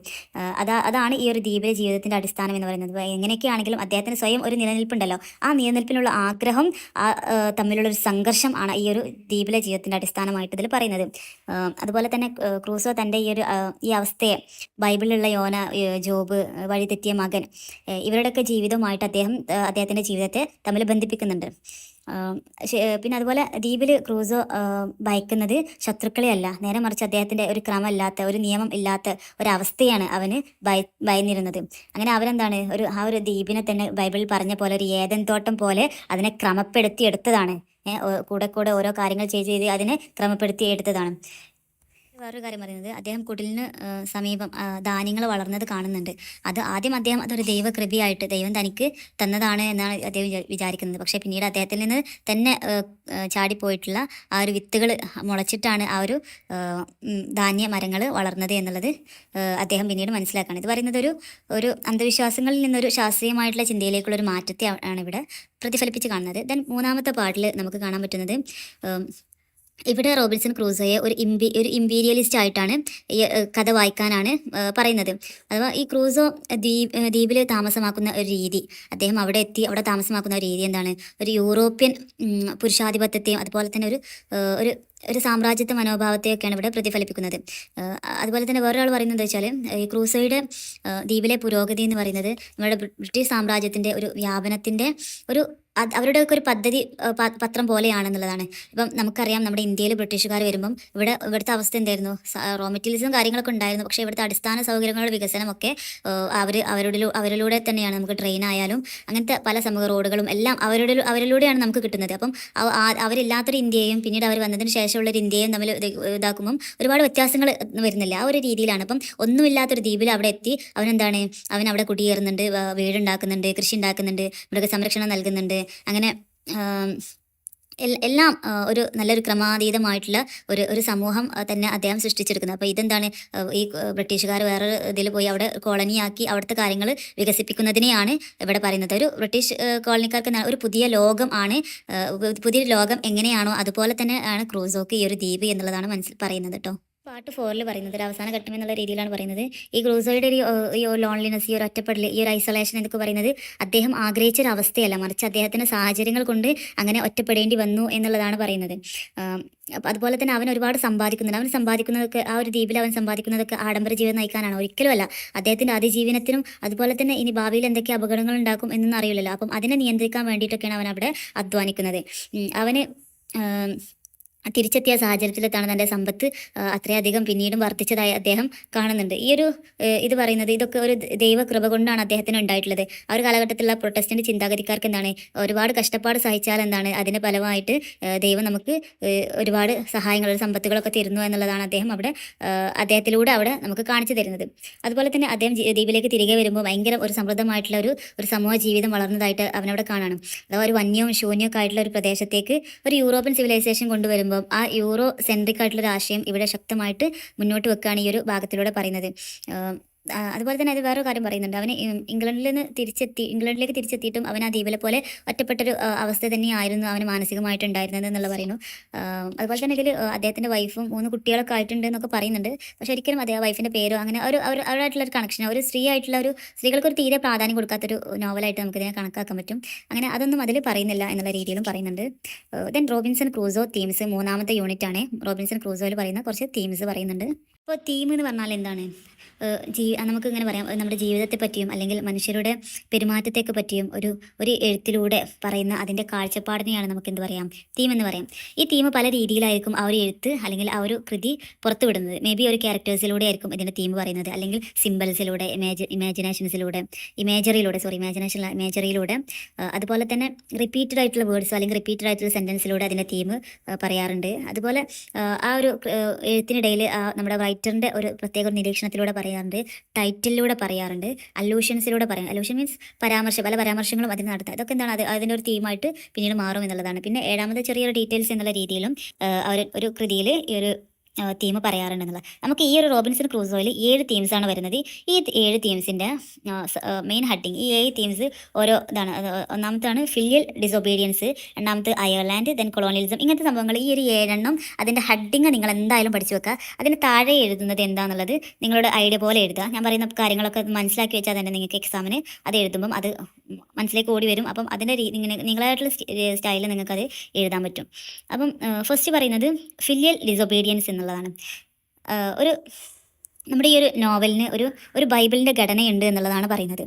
അതാണ് ഈ ഒരു ദ്വീപിലെ ജീവിതത്തിൻ്റെ അടിസ്ഥാനം എന്ന് പറയുന്നത്. എങ്ങനെയൊക്കെയാണെങ്കിലും അദ്ദേഹത്തിന് സ്വയം ഒരു നിലനിൽപ്പുണ്ടല്ലോ, ആ നിലനിൽപ്പിനുള്ള ആഗ്രഹം തമ്മിലുള്ള ഒരു സംഘർഷം ആണ് ഈ ഒരു ദ്വീപിലെ ജീവിതത്തിൻ്റെ അടിസ്ഥാനമായിട്ട് ഇതിൽ പറയുന്നത്. അതുപോലെ തന്നെ ക്രൂസോ തൻ്റെ ഈ അവസ്ഥയെ ബൈബിളിലുള്ള യോന, ജോബ്, വഴിതെറ്റിയ മകൻ ഇവരുടെയൊക്കെ ജീവിതവുമായിട്ട് അദ്ദേഹത്തിൻ്റെ ജീവിതത്തെ തമ്മിൽ ബന്ധിപ്പിക്കുന്നുണ്ട്. പിന്നെ അതുപോലെ ദ്വീപിൽ ക്രൂസോ ഭയക്കുന്നത് ശത്രുക്കളെയല്ല, നേരെ മറിച്ച് അദ്ദേഹത്തിൻ്റെ ഒരു ക്രമമില്ലാത്ത ഒരു നിയമം ഇല്ലാത്ത ഒരവസ്ഥയാണ് അവന് ഭയന്നിരുന്നത്. അങ്ങനെ അവരെന്താണ് ആ ഒരു ദ്വീപിനെ തന്നെ ബൈബിളിൽ പറഞ്ഞ പോലെ ഒരു ഏദൻ തോട്ടം പോലെ അതിനെ ക്രമപ്പെടുത്തി എടുത്തതാണ്. കൂടെ ഓരോ കാര്യങ്ങൾ ചെയ്ത് അതിനെ ക്രമപ്പെടുത്തി എടുത്തതാണ്. വേറൊരു കാര്യം പറയുന്നത് അദ്ദേഹം കുടിലിന് സമീപം ധാന്യങ്ങൾ വളർന്നത് കാണുന്നുണ്ട്. ആദ്യം അദ്ദേഹം അതൊരു ദൈവകൃപയായിട്ട് ദൈവം തനിക്ക് തന്നതാണ് എന്നാണ് അദ്ദേഹം വിചാരിക്കുന്നത്. പക്ഷേ പിന്നീട് അദ്ദേഹത്തിൽ നിന്ന് തന്നെ ചാടിപ്പോയിട്ടുള്ള ആ ഒരു വിത്തുകൾ മുളച്ചിട്ടാണ് ആ ഒരു ധാന്യ മരങ്ങൾ വളർന്നത് എന്നുള്ളത് അദ്ദേഹം പിന്നീട് മനസ്സിലാക്കുകയാണ്. ഇത് പറയുന്നത് ഒരു അന്ധവിശ്വാസങ്ങളിൽ നിന്നൊരു ശാസ്ത്രീയമായിട്ടുള്ള ചിന്തയിലേക്കുള്ള ഒരു മാറ്റത്തെ ആണ് ഇവിടെ പ്രതിഫലിപ്പിച്ച് കാണുന്നത്. ദെൻ മൂന്നാമത്തെ പാർട്ടിൽ നമുക്ക് കാണാൻ പറ്റുന്നത് ഇവിടെ റോബിൻസൺ ക്രൂസോയെ ഒരു ഇമ്പീരിയലിസ്റ്റ് ആയിട്ടാണ് ഈ കഥ വായിക്കാനാണ് പറയുന്നത്. അഥവാ ഈ ക്രൂസോ ദ്വീപിൽ താമസമാക്കുന്ന ഒരു രീതി, അദ്ദേഹം അവിടെ താമസമാക്കുന്ന ഒരു രീതി എന്താണ്, ഒരു യൂറോപ്യൻ പുരുഷാധിപത്യത്തെയും അതുപോലെ തന്നെ ഒരു സാമ്രാജ്യത്വ മനോഭാവത്തെയൊക്കെയാണ് ഇവിടെ പ്രതിഫലിപ്പിക്കുന്നത്. അതുപോലെ തന്നെ വേറൊരാൾ പറയുന്നത് വെച്ചാൽ ഈ ക്രൂസോയുടെ ദ്വീപിലെ പുരോഗതി എന്ന് പറയുന്നത് നമ്മുടെ ബ്രിട്ടീഷ് സാമ്രാജ്യത്തിൻ്റെ ഒരു വ്യാപനത്തിൻ്റെ അവരുടെയൊക്കെ ഒരു പത്രം പോലെയാണെന്നുള്ളതാണ്. ഇപ്പം നമുക്കറിയാം നമ്മുടെ ഇന്ത്യയിൽ ബ്രിട്ടീഷുകാർ വരുമ്പം ഇവിടുത്തെ അവസ്ഥ എന്തായിരുന്നു, റോ മെറ്റീരിയൽസും കാര്യങ്ങളൊക്കെ ഉണ്ടായിരുന്നു. പക്ഷേ ഇവിടുത്തെ അടിസ്ഥാന സൗകര്യങ്ങളുടെ വികസനമൊക്കെ അവരിലൂടെ തന്നെയാണ്. നമുക്ക് ട്രെയിൻ ആയാലും അങ്ങനത്തെ പല സമൂഹ റോഡുകളും എല്ലാം അവരിലൂടെയാണ് നമുക്ക് കിട്ടുന്നത്. അപ്പം അവരില്ലാത്തൊരു ഇന്ത്യയും പിന്നീട് അവർ വന്നതിന് ശേഷമുള്ളൊരു ഇന്ത്യയും തമ്മിൽ ഇതാക്കുമ്പം ഒരുപാട് വ്യത്യാസങ്ങൾ വരുന്നില്ല. ആ ഒരു രീതിയിലാണ്. അപ്പം ഒന്നുമില്ലാത്തൊരു ദ്വീപിൽ അവിടെ എത്തി അവൻ അവിടെ കുടിയേറുന്നുണ്ട്, വീടുണ്ടാക്കുന്നുണ്ട്, കൃഷി ഉണ്ടാക്കുന്നുണ്ട്, മൃഗസംരക്ഷണം നൽകുന്നുണ്ട്. അങ്ങനെ എല്ലാം ഒരു നല്ലൊരു ക്രമാതീതമായിട്ടുള്ള ഒരു സമൂഹം തന്നെ അദ്ദേഹം സൃഷ്ടിച്ചെടുക്കുന്നത്. അപ്പോൾ ഇതെന്താണ്, ഈ ബ്രിട്ടീഷുകാർ വേറെ ഇതിൽ പോയി അവിടെ കോളനിയാക്കി അവിടുത്തെ കാര്യങ്ങൾ വികസിപ്പിക്കുന്നതിനെയാണ് ഇവിടെ പറയുന്നത്. ഒരു ബ്രിട്ടീഷ് കോളനിക്കാർക്ക് ഒരു പുതിയ ലോകം ആണ്, പുതിയൊരു ലോകം എങ്ങനെയാണോ അതുപോലെ തന്നെ ആണ് ക്രൂസോക്ക് ഈ ഒരു ദ്വീപ് എന്നുള്ളതാണ് പറയുന്നത് കേട്ടോ. പാർട്ട് 4 പറയുന്നത് ഒരു അവസാന ഘട്ടം എന്നുള്ള രീതിയിലാണ് പറയുന്നത്. ഈ ക്രൂസോയുടെ ഈ ലോൺലിനെസ്, ഈ ഒരു ഒറ്റപ്പെടൽ, ഈ ഒരു ഐസൊലേഷൻ എന്നൊക്കെ പറയുന്നത് അദ്ദേഹം ആഗ്രഹിച്ചൊരു അവസ്ഥയല്ല, മറിച്ച് അദ്ദേഹത്തിന് സാഹചര്യങ്ങൾ കൊണ്ട് അങ്ങനെ ഒറ്റപ്പെടേണ്ടി വന്നു എന്നുള്ളതാണ് പറയുന്നത്. അതുപോലെ തന്നെ അവൻ ഒരുപാട് സമ്പാദിക്കുന്നതൊക്കെ ആ ഒരു ദ്വീപിൽ അവൻ സമ്പാദിക്കുന്നതൊക്കെ ആഡംബര ജീവിതം നയിക്കാനാണ്, ഒരിക്കലുമല്ല. അദ്ദേഹത്തിൻ്റെ അതിജീവനത്തിനും അതുപോലെ തന്നെ ഇനി ഭാവിയിൽ എന്തൊക്കെ അപകടങ്ങൾ ഉണ്ടാക്കും എന്നൊന്നും അറിയില്ലല്ലോ. അപ്പം അതിനെ നിയന്ത്രിക്കാൻ വേണ്ടിയിട്ടൊക്കെയാണ് അവൻ അവിടെ അധ്വാനിക്കുന്നത്. അവന് തിരിച്ചെത്തിയ സാഹചര്യത്തിലെത്താണ് തൻ്റെ സമ്പത്ത് അത്രയധികം പിന്നീടും വർദ്ധിച്ചതായി അദ്ദേഹം കാണുന്നുണ്ട്. ഇത് പറയുന്നത് ഇതൊക്കെ ഒരു ദൈവകൃപ കൊണ്ടാണ് അദ്ദേഹത്തിന് ഉണ്ടായിട്ടുള്ളത്. ആ ഒരു കാലഘട്ടത്തിലുള്ള പ്രൊട്ടസ്റ്റന്റ് ചിന്താഗതിക്കാർക്ക് ഒരുപാട് കഷ്ടപ്പാട് സഹിച്ചാൽ അതിന് ഫലമായിട്ട് ദൈവം നമുക്ക് ഒരുപാട് സഹായങ്ങൾ, സമ്പത്തുകളൊക്കെ തരുന്നു എന്നുള്ളതാണ് അദ്ദേഹത്തിലൂടെ അവിടെ നമുക്ക് കാണിച്ചു തരുന്നത്. അതുപോലെ തന്നെ അദ്ദേഹം ദ്വീപിലേക്ക് തിരികെ വരുമ്പോൾ ഭയങ്കര ഒരു സമൃദ്ധമായിട്ടുള്ള ഒരു സമൂഹ ജീവിതം വളർന്നതായിട്ട് അവനവിടെ കാണണം. അഥവാ ഒരു വന്യവും ശൂന്യമൊക്കെ ആയിട്ടുള്ള ഒരു പ്രദേശത്തേക്ക് ഒരു യൂറോപ്യൻ സിവിലൈസേഷൻ കൊണ്ടുവരുമ്പോൾ ആ യൂറോ സെൻട്രിക് ആയിട്ടുള്ള ഒരു ആശയം ഇവിടെ ശക്തമായിട്ട് മുന്നോട്ട് വെക്കുകയാണ് ഈ ഒരു ഭാഗത്തിലൂടെ പറയുന്നത്. അതുപോലെ തന്നെ അത് വേറൊരു കാര്യം പറയുന്നുണ്ട്. അവന് ഇംഗ്ലണ്ടിലേക്ക് തിരിച്ചെത്തിയിട്ടും അവൻ ആ ദ്വീപിലെ പോലെ ഒറ്റപ്പെട്ടൊരു അവസ്ഥ തന്നെയായിരുന്നു അവന് മാനസികമായിട്ട് ഉണ്ടായിരുന്നത് എന്നുള്ളത് പറയുന്നു. അതുപോലെ തന്നെ ഇതിൽ അദ്ദേഹത്തിൻ്റെ വൈഫും 3 കുട്ടികളൊക്കെ ആയിട്ടുണ്ട് എന്നൊക്കെ പറയുന്നുണ്ട്. പക്ഷെ ഒരിക്കലും അതേ വൈഫിൻ്റെ പേരോ അങ്ങനെ അവരായിട്ടുള്ള ഒരു കണക്ഷൻ, ഒരു സ്ത്രീ ആയിട്ടുള്ള ഒരു സ്ത്രീകൾക്കൊരു തീരെ പ്രാധാന്യം കൊടുക്കാത്തൊരു നോവലായിട്ട് നമുക്കിതിനെ കണക്കാക്കാൻ പറ്റും. അങ്ങനെ അതൊന്നും അതിൽ പറയുന്നില്ല എന്നുള്ള രീതിയിലും പറയുന്നുണ്ട്. ദെൻ റോബിൻസൺ ക്രൂസോ തീംസ് 3ാമത്തെ യൂണിറ്റ് ആണ്. റോബിൻസൺ ക്രൂസോയിൽ പറയുന്ന കുറച്ച് തീംസ് പറയുന്നുണ്ട്. ഇപ്പോൾ തീം എന്ന് പറഞ്ഞാൽ എന്താണ്? നമുക്കിങ്ങനെ പറയാം, നമ്മുടെ ജീവിതത്തെ പറ്റിയും അല്ലെങ്കിൽ മനുഷ്യരുടെ പെരുമാറ്റത്തെയൊക്കെ പറ്റിയും ഒരു എഴുത്തിലൂടെ പറയുന്ന അതിൻ്റെ കാഴ്ചപ്പാടിനെയാണ് നമുക്ക് എന്ത് പറയാം, തീം എന്ന് പറയാം. ഈ തീം പല രീതിയിലായിരിക്കും ആ ഒരു എഴുത്ത് അല്ലെങ്കിൽ ആ ഒരു കൃതി പുറത്തുവിടുന്നത്. മേ ബി ഒരു ക്യാരക്ടേഴ്സിലൂടെ ആയിരിക്കും ഇതിൻ്റെ തീം പറയുന്നത്, അല്ലെങ്കിൽ സിമ്പിൾസിലൂടെ, ഇമേജറിയിലൂടെ, അതുപോലെ തന്നെ റിപ്പീറ്റഡ് ആയിട്ടുള്ള വേർഡ്സോ അല്ലെങ്കിൽ റിപ്പീറ്റഡ് ആയിട്ടുള്ള സെൻറ്റൻസിലൂടെ അതിൻ്റെ തീം പറയാറുണ്ട്. അതുപോലെ ആ ഒരു എഴുത്തിനിടയിൽ നമ്മുടെ റൈറ്ററിൻ്റെ ഒരു പ്രത്യേക ഒരു നിരീക്ഷണത്തിലൂടെ പറയാറുണ്ട്, ടൈറ്റിലൂടെ പറയാറുണ്ട്, അല്ലൂഷൻസിലൂടെ പറയാം. അല്ലൂഷൻ മീൻസ് പല പരാമർശങ്ങളും അതിന് നടത്തുക. അതൊക്കെ എന്താണ്, അതിൻ്റെ ഒരു തീമായിട്ട് പിന്നീട് മാറും എന്നുള്ളതാണ്. പിന്നെ 7ാമത്തെ ചെറിയൊരു ഡീറ്റെയിൽസ് എന്നുള്ള രീതിയിലും ഒരു കൃതിയിൽ ഈ ഒരു തീം പറയാറുണ്ടെന്നുള്ളത്. നമുക്ക് ഈ ഒരു റോബിൻസൺ ക്രൂസോയിൽ 7 തീംസാണ് വരുന്നത്. ഈ 7 തീംസിൻ്റെ മെയിൻ ഹെഡിങ്, ഈ 7 തീംസ് ഓരോ ഇതാണ്. ഒന്നാമത്താണ് ഫിലിയൽ ഡിസൊബീഡിയൻസ്, രണ്ടാമത്തെ അയർലാൻഡ്, ദെൻ കൊളോണിയലിസം. ഇങ്ങനത്തെ സംഭവങ്ങൾ ഈ ഒരു 7 അതിൻ്റെ ഹെഡിങ് നിങ്ങൾ എന്തായാലും പഠിച്ചു വെക്കുക. അതിന് താഴെ എഴുതുന്നത് എന്താണെന്നുള്ളത് നിങ്ങളുടെ ഐഡിയ പോലെ എഴുതുക. ഞാൻ പറയുന്ന കാര്യങ്ങളൊക്കെ മനസ്സിലാക്കി വെച്ചാൽ തന്നെ നിങ്ങൾക്ക് എക്സാമിന് അത് എഴുതുമ്പം അത് മനസ്സിലേക്ക് ഓടി വരും. അപ്പം അതിൻ്റെ നിങ്ങളായിട്ടുള്ള സ്റ്റൈലിൽ നിങ്ങൾക്കത് എഴുതാൻ പറ്റും. അപ്പം ഫസ്റ്റ് പറയുന്നത് ഫിലിയൽ ഡിസൊബീഡിയൻസ് എന്നുള്ളതാണ്. ഒരു നമ്മുടെ ഈ ഒരു നോവലിന് ഒരു ബൈബിളിൻ്റെ ഘടനയുണ്ട് എന്നുള്ളതാണ് പറയുന്നത്.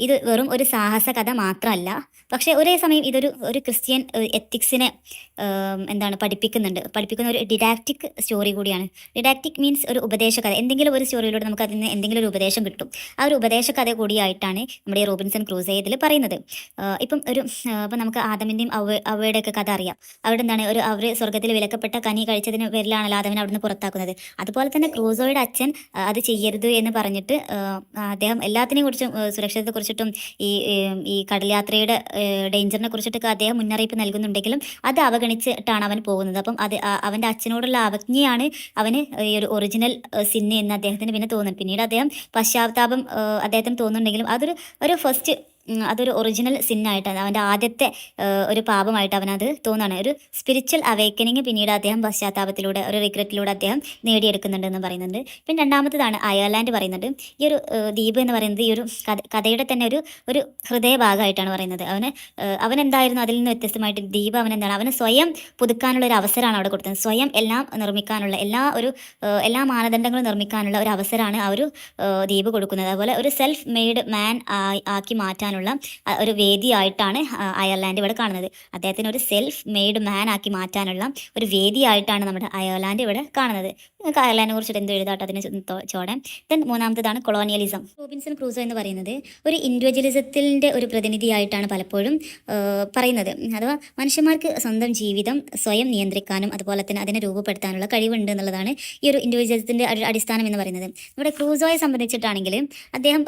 ഇത് വെറും ഒരു സാഹസ കഥ മാത്രമല്ല, പക്ഷേ ഒരേ സമയം ഒരു ക്രിസ്ത്യൻ എത്തിക്സിനെ പഠിപ്പിക്കുന്ന ഒരു ഡിഡാക്റ്റിക് സ്റ്റോറി കൂടിയാണ്. ഡിഡാക്റ്റിക് മീൻസ് ഒരു ഉപദേശ കഥ. എന്തെങ്കിലും ഒരു സ്റ്റോറിയിലൂടെ നമുക്ക് അതിൽ നിന്ന് എന്തെങ്കിലും ഒരു ഉപദേശം കിട്ടും. ആ ഒരു ഉപദേശ കഥ കൂടിയായിട്ടാണ് നമ്മുടെ ഈ റോബിൻസൺ ക്രൂസോ ഇതിൽ പറയുന്നത്. ഇപ്പം നമുക്ക് ആദമിൻ്റെയും അവയുടെയൊക്കെ കഥ അറിയാം. അവിടെ എന്താണ്, അവർ സ്വർഗ്ഗത്തിൽ വിലക്കപ്പെട്ട കനി കഴിച്ചതിന് പേരിലാണല്ലോ ആദമിനെ അവിടുന്ന് പുറത്താക്കുന്നത്. അതുപോലെ തന്നെ ക്രൂസോയുടെ അച്ഛൻ അത് ചെയ്യരുത് എന്ന് പറഞ്ഞിട്ട് അദ്ദേഹം എല്ലാത്തിനെയും കുറിച്ചും, സുരക്ഷിതത്തെക്കുറിച്ചിട്ടും ഈ കടൽ യാത്രയുടെ ഡേഞ്ചറിനെ കുറിച്ചിട്ടൊക്കെ അദ്ദേഹം മുന്നറിയിപ്പ് നൽകുന്നുണ്ടെങ്കിലും അത് അവഗണിച്ചിട്ടാണ് അവൻ പോകുന്നത്. അപ്പം അവൻ്റെ അച്ഛനോടുള്ള അവജ്ഞയാണ് അവന് ഈ ഒരു ഒറിജിനൽ സിന്ന് എന്ന് അദ്ദേഹത്തിന് പിന്നെ തോന്നുന്നു. പിന്നീട് അദ്ദേഹം പശ്ചാത്താപം അദ്ദേഹത്തിന് തോന്നുന്നുണ്ടെങ്കിലും അതൊരു ഒറിജിനൽ സിന്നായിട്ടാണ്, അവൻ്റെ ആദ്യത്തെ ഒരു പാപമായിട്ട് അവനത് തോന്നുകയാണ്. ഒരു സ്പിരിച്വൽ അവേക്കനിങ് പിന്നീട് അദ്ദേഹം പശ്ചാത്താപത്തിലൂടെ, ഒരു റിഗ്രറ്റിലൂടെ അദ്ദേഹം നേടിയെടുക്കുന്നുണ്ടെന്ന് പറയുന്നുണ്ട്. പിന്നെ രണ്ടാമത്തേതാണ് അയർലാൻഡ് പറയുന്നത്. ഈ ഒരു ദ്വീപ് എന്ന് പറയുന്നത് ഈ ഒരു കഥയുടെ തന്നെ ഒരു ഹൃദയഭാഗമായിട്ടാണ് പറയുന്നത്. അവനെന്തായിരുന്നു അതിൽ നിന്ന് വ്യത്യസ്തമായിട്ട് ദ്വീപ് അവന് സ്വയം പുതുക്കാനുള്ള ഒരു അവസരമാണ് അവിടെ കൊടുത്തത്. സ്വയം എല്ലാം നിർമ്മിക്കാനുള്ള, എല്ലാ മാനദണ്ഡങ്ങളും നിർമ്മിക്കാനുള്ള ഒരു അവസരമാണ് ആ ഒരു ദ്വീപ് കൊടുക്കുന്നത്. അതുപോലെ ഒരു സെൽഫ് മെയ്ഡ് മാൻ ആക്കി മാറ്റാനുള്ള ഒരു വേദിയായിട്ടാണ് അയർലാൻഡ് ഇവിടെ കാണുന്നത്. അദ്ദേഹത്തിന് ഒരു സെൽഫ് മെയ്ഡ് മാൻ ആക്കി മാറ്റാനുള്ള ഒരു വേദിയായിട്ടാണ് നമ്മുടെ അയർലാൻഡ് ഇവിടെ കാണുന്നത്. നിങ്ങൾക്ക് അയർലാൻഡിനെ കുറിച്ചിട്ട് എന്ത് എഴുതാട്ടോ അതിന് ചോടെ. ദെൻ 3ാമത്തേതാണ് കൊളോണിയലിസം. റോബിൻസൺ ക്രൂസോ എന്ന് പറയുന്നത് ഒരു ഇൻഡിവിജ്വലിസത്തിൻ്റെ ഒരു പ്രതിനിധിയായിട്ടാണ് പലപ്പോഴും പറയുന്നത്. അഥവാ മനുഷ്യന്മാർക്ക് സ്വന്തം ജീവിതം സ്വയം നിയന്ത്രിക്കാനും അതുപോലെ തന്നെ അതിനെ രൂപപ്പെടുത്താനുള്ള കഴിവുണ്ട് എന്നുള്ളതാണ് ഈ ഒരു ഇൻഡിവിജ്വലിസത്തിൻ്റെ അടിസ്ഥാനം എന്ന് പറയുന്നത്. നമ്മുടെ ക്രൂസോയെ സംബന്ധിച്ചിട്ടാണെങ്കിൽ അദ്ദേഹം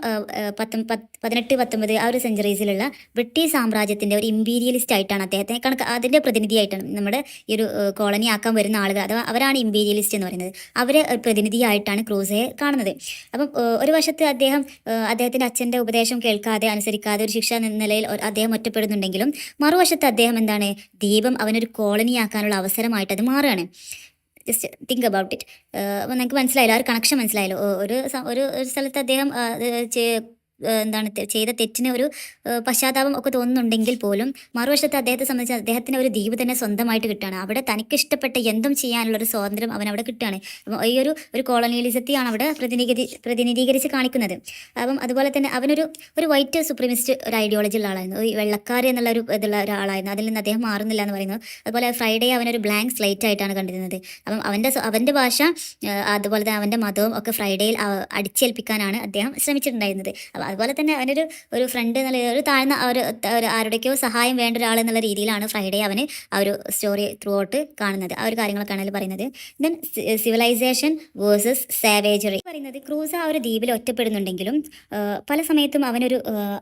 18-19 ആ ഒരു സെഞ്ചുറീസിലുള്ള ബ്രിട്ടീഷ് സാമ്രാജ്യത്തിൻ്റെ ഒരു ഇമ്പീരിയലിസ്റ്റ് ആയിട്ടാണ് അദ്ദേഹത്തെ അതിൻ്റെ പ്രതിനിധിയായിട്ടാണ് നമ്മുടെ ഈ ഒരു കോളനി ആക്കാൻ വരുന്ന ആളുകൾ, അഥവാ അവരാണ് ഇമ്പീരിയലിസ്റ്റ് എന്ന് പറയുന്നത്. അവരെ പ്രതിനിധിയായിട്ടാണ് ക്രൂസോയെ കാണുന്നത്. അപ്പം ഒരു വശത്ത് അദ്ദേഹത്തിൻ്റെ അച്ഛൻ്റെ ഉപദേശം കേൾക്കാതെ, അനുസരിക്കാതെ ഒരു ശിക്ഷ നിലയിൽ അദ്ദേഹം ഒറ്റപ്പെടുന്നുണ്ടെങ്കിലും മറുവശത്ത് അദ്ദേഹം ദ്വീപം അവനൊരു കോളനിയാക്കാനുള്ള അവസരമായിട്ട് അത് മാറുകയാണ്. Just think about it. അപ്പോൾ നിങ്ങൾക്ക് മനസ്സിലായല്ലോ, ആ ഒരു കണക്ഷൻ മനസ്സിലായല്ലോ. ഒരു സ്ഥലത്ത് അദ്ദേഹം ചെയ്ത തെറ്റിന് ഒരു പശ്ചാത്താപം ഒക്കെ തോന്നുന്നുണ്ടെങ്കിൽ പോലും മറുവശത്ത് അദ്ദേഹത്തെ സംബന്ധിച്ച് അദ്ദേഹത്തിന് ഒരു ദ്വീപ് തന്നെ സ്വന്തമായിട്ട് കിട്ടുകയാണ്. അവിടെ തനിക്കിഷ്ടപ്പെട്ട എന്തും ചെയ്യാനുള്ളൊരു സ്വാതന്ത്ര്യം അവനവിടെ കിട്ടുകയാണ്. അപ്പം ഈ ഒരു കോളനിയലിസത്തെയാണ് അവിടെ പ്രതിനിധീകരിച്ച് കാണിക്കുന്നത്. അപ്പം അതുപോലെ തന്നെ അവനൊരു വൈറ്റ് സുപ്രീമിസ്റ്റ് ഒരു ഐഡിയോളജി ഉള്ള ആളായിരുന്നു. ഈ വെള്ളക്കാർ എന്നുള്ള ഇതുള്ള ഒരാളായിരുന്നു. അതിൽ നിന്ന് അദ്ദേഹം മാറുന്നില്ല എന്ന് പറയുന്നു. അതുപോലെ ഫ്രൈഡേ അവനൊരു ബ്ലാങ്ക് സ്ലേറ്റ് ആയിട്ടാണ് കണ്ടിരുന്നത്. അപ്പം അവൻ്റെ ഭാഷ അതുപോലെ തന്നെ അവൻ്റെ മതവും ഒക്കെ ഫ്രൈഡേയിൽ അടിച്ചേൽപ്പിക്കാനാണ് അദ്ദേഹം ശ്രമിച്ചിട്ടുണ്ടായിരുന്നത്. അതുപോലെ തന്നെ അവനൊരു ഒരു ഫ്രണ്ട് എന്നുള്ള ഒരു താഴ്ന്ന ഒരു ആരുടെയൊക്കെയോ സഹായം വേണ്ട ഒരാൾ എന്നുള്ള രീതിയിലാണ് ഫ്രൈഡേ അവന് ആ ഒരു സ്റ്റോറി ത്രൂ ഔട്ട് കാണുന്നത്. ആ ഒരു കാര്യങ്ങളൊക്കെയാണ് അതിൽ പറയുന്നത്. ദെൻ സിവിലൈസേഷൻ വേഴ്സസ് സാവേജറി പറയുന്നത്, ക്രൂസ് ആ ഒരു ദ്വീപിൽ ഒറ്റപ്പെടുന്നുണ്ടെങ്കിലും പല സമയത്തും അവനൊരു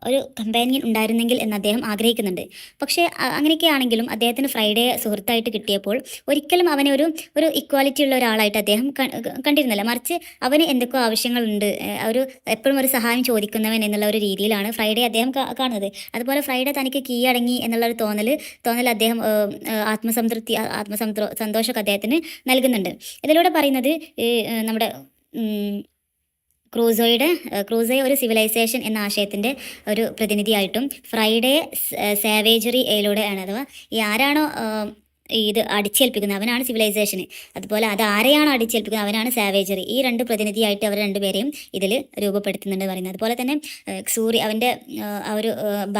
ഒരു കമ്പാനിയൻ ഉണ്ടായിരുന്നെങ്കിൽ എന്ന് അദ്ദേഹം ആഗ്രഹിക്കുന്നുണ്ട്. പക്ഷേ അങ്ങനെയൊക്കെ ആണെങ്കിലും അദ്ദേഹത്തിന് ഫ്രൈഡേ സുഹൃത്തായിട്ട് കിട്ടിയപ്പോൾ ഒരിക്കലും അവനെ ഒരു ഇക്വാലിറ്റി ഉള്ള ഒരാളായിട്ട് അദ്ദേഹം കണ്ടിരുന്നില്ല. മറിച്ച് അവന് എന്തൊക്കെ ആവശ്യങ്ങളുണ്ട്, ഒരു എപ്പോഴും ഒരു സഹായം ചോദിക്കുന്നവൻ എന്നുള്ള ഒരു രീതിയിലാണ് ഫ്രൈഡേ അദ്ദേഹം കാണുന്നത്. അതുപോലെ ഫ്രൈഡേ തനിക്ക് കീഴടങ്ങി എന്നുള്ള ഒരു തോന്നൽ അദ്ദേഹം സന്തോഷമൊക്കെ അദ്ദേഹത്തിന് നൽകുന്നുണ്ട്. ഇതിലൂടെ പറയുന്നത് നമ്മുടെ ക്രൂസോയെ ഒരു സിവിലൈസേഷൻ എന്ന ആശയത്തിൻ്റെ ഒരു പ്രതിനിധിയായിട്ടും ഫ്രൈഡേ സാവേജറിയിലൂടെയാണ്, അഥവാ ഈ ആരാണോ ഇത് അടിച്ചേൽപ്പിക്കുന്നത് അവനാണ് സിവിലൈസേഷന്, അതുപോലെ അത് ആരെയാണോ അടിച്ചേൽപ്പിക്കുന്നത് അവനാണ് സാവേജറി. ഈ രണ്ട് പ്രതിനിധിയായിട്ട് അവർ രണ്ടുപേരെയും ഇതിൽ രൂപപ്പെടുത്തുന്നുണ്ട് പറയുന്നത്. അതുപോലെ തന്നെ അവൻ്റെ ആ ഒരു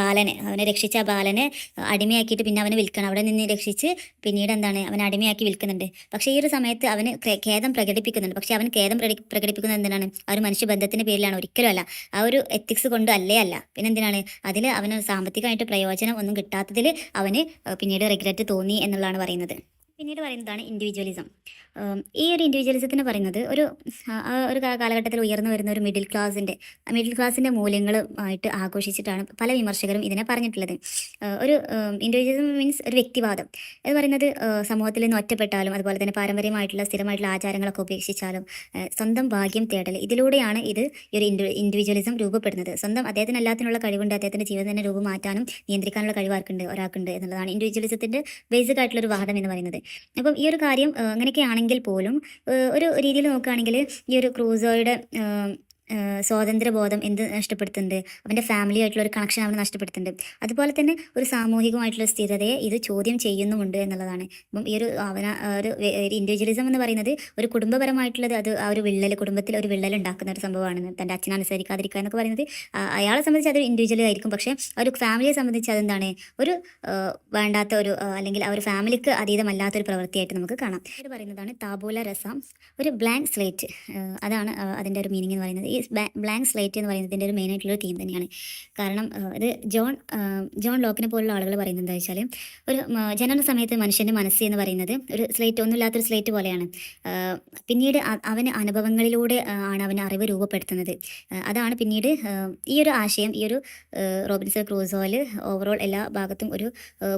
അവനെ രക്ഷിച്ച ബാലനെ അടിമയാക്കിയിട്ട് പിന്നെ അവനെ വിൽക്കണം, അവിടെ നിന്ന് രക്ഷിച്ച് പിന്നീട് അവനെ അടിമയാക്കി വിൽക്കുന്നുണ്ട്. പക്ഷേ ഈ ഒരു സമയത്ത് അവന് ഖേദം പ്രകടിപ്പിക്കുന്നുണ്ട്. പക്ഷേ അവൻ ഖേദം പ്രകടിപ്പിക്കുന്നത് എന്തിനാണ്? ആ ഒരു മനുഷ്യബന്ധത്തിൻ്റെ പേരിലാണ്, ഒരിക്കലും അല്ല. ആ ഒരു എത്തിക്സ് കൊണ്ട് അല്ല. പിന്നെ എന്തിനാണ്? അതിൽ അവന് സാമ്പത്തികമായിട്ട് പ്രയോജനം ഒന്നും കിട്ടാത്തതിൽ അവന് പിന്നീട് റിഗ്രറ്റ് തോന്നി എന്നുള്ളതാണ് പറയുന്നത്. പിന്നീട് പറയുന്നതാണ് ഇൻഡിവിജ്വലിസം. ഈ ഒരു ഇൻഡിവിജ്വലിസത്തിന് പറയുന്നത് ഒരു കാലഘട്ടത്തിൽ ഉയർന്നു വരുന്ന ഒരു മിഡിൽ ക്ലാസിൻ്റെ മൂല്യങ്ങളുമായിട്ട് ആഘോഷിച്ചിട്ടാണ് പല വിമർശകരും ഇതിനെ പറഞ്ഞിട്ടുള്ളത്. ഒരു ഇൻഡിവിജ്വലിസം മീൻസ് ഒരു വ്യക്തിവാദം എന്ന് പറയുന്നത് സമൂഹത്തിൽ നിന്ന് ഒറ്റപ്പെട്ടാലും അതുപോലെ തന്നെ പാരമ്പര്യമായിട്ടുള്ള സ്ഥിരമായിട്ടുള്ള ആചാരങ്ങളൊക്കെ ഉപേക്ഷിച്ചാലും സ്വന്തം ഭാഗ്യം തേടൽ, ഇതിലൂടെയാണ് ഈ ഒരു ഇൻഡിവിജ്വലിസം രൂപപ്പെടുന്നത്. സ്വന്തം അദ്ദേഹത്തിന് എല്ലാത്തിനുള്ള കഴിവുണ്ട്, അദ്ദേഹത്തിൻ്റെ ജീവിതം തന്നെ രൂപം മാറ്റാനും നിയന്ത്രിക്കാനുള്ള കഴിവ് ഒരാൾക്കുണ്ട് എന്നുള്ളതാണ് ഇൻഡിവിജ്വലിസത്തിൻ്റെ ബേസിക് ആയിട്ടുള്ളൊരു വാദം എന്ന് പറയുന്നത്. അപ്പം ഈ ഒരു കാര്യം അങ്ങനെയൊക്കെയാണെങ്കിൽ പോലും ഒരു രീതിയിൽ നോക്കുകയാണെങ്കിൽ ഈ ഒരു ക്രൂസോയുടെ സ്വാതന്ത്ര്യബോധം എന്ത് നഷ്ടപ്പെടുത്തുന്നുണ്ട്? അവൻ്റെ ഫാമിലി ആയിട്ടുള്ള ഒരു കണക്ഷൻ അവൻ നഷ്ടപ്പെടുത്തുന്നുണ്ട്. അതുപോലെ തന്നെ ഒരു സാമൂഹികമായിട്ടുള്ള സ്ഥിരതയെ ഇത് ചോദ്യം ചെയ്യുന്നുമുണ്ട് എന്നുള്ളതാണ്. അപ്പം ഈ ഒരു ഇൻഡിവിജ്വലിസം എന്ന് പറയുന്നത് ഒരു കുടുംബപരമായിട്ടുള്ളത്, അത് ആ ഒരു കുടുംബത്തിൽ ഒരു വിള്ളൽ ഉണ്ടാക്കുന്ന ഒരു സംഭവമാണ്. തൻ്റെ അച്ഛനെ അനുസരിക്കാതിരിക്കുക എന്നൊക്കെ പറയുന്നത് അയാളെ സംബന്ധിച്ച് അതൊരു ഇൻഡിവിജ്വൽ ആയിരിക്കും. പക്ഷേ ആ ഒരു ഫാമിലിയെ സംബന്ധിച്ച് അതെന്താണ്? ഒരു വേണ്ടാത്ത ഒരു അല്ലെങ്കിൽ ആ ഒരു ഫാമിലിക്ക് അതീതമല്ലാത്തൊരു പ്രവൃത്തിയായിട്ട് നമുക്ക് കാണാം. ഇത് പറയുന്നതാണ് താബൂല രസ, ഒരു ബ്ലാങ്ക് സ്ലേറ്റ്. അതാണ് അതിൻ്റെ ഒരു മീനിങ് എന്ന് പറയുന്നത്. ഈ ബ്ലാങ്ക് സ്ലേറ്റ് എന്ന് പറയുന്നതിൻ്റെ ഒരു മെയിനായിട്ടുള്ളൊരു തീം തന്നെയാണ്. കാരണം ഇത് ജോൺ ലോക്കിനെ പോലുള്ള ആളുകൾ പറയുന്നത് എന്താ വെച്ചാൽ, ഒരു ജനന സമയത്ത് മനുഷ്യൻ്റെ മനസ്സ് എന്ന് പറയുന്നത് ഒരു സ്ലേറ്റ്, ഒന്നുമില്ലാത്തൊരു സ്ലേറ്റ് പോലെയാണ്. പിന്നീട് അവന് അനുഭവങ്ങളിലൂടെ ആണ് അവന് അറിവ് രൂപപ്പെടുത്തുന്നത്. അതാണ് പിന്നീട് ഈ ഒരു ആശയം ഈ ഒരു റോബിൻസൺ ക്രൂസോയിൽ ഓവറോൾ എല്ലാ ഭാഗത്തും ഒരു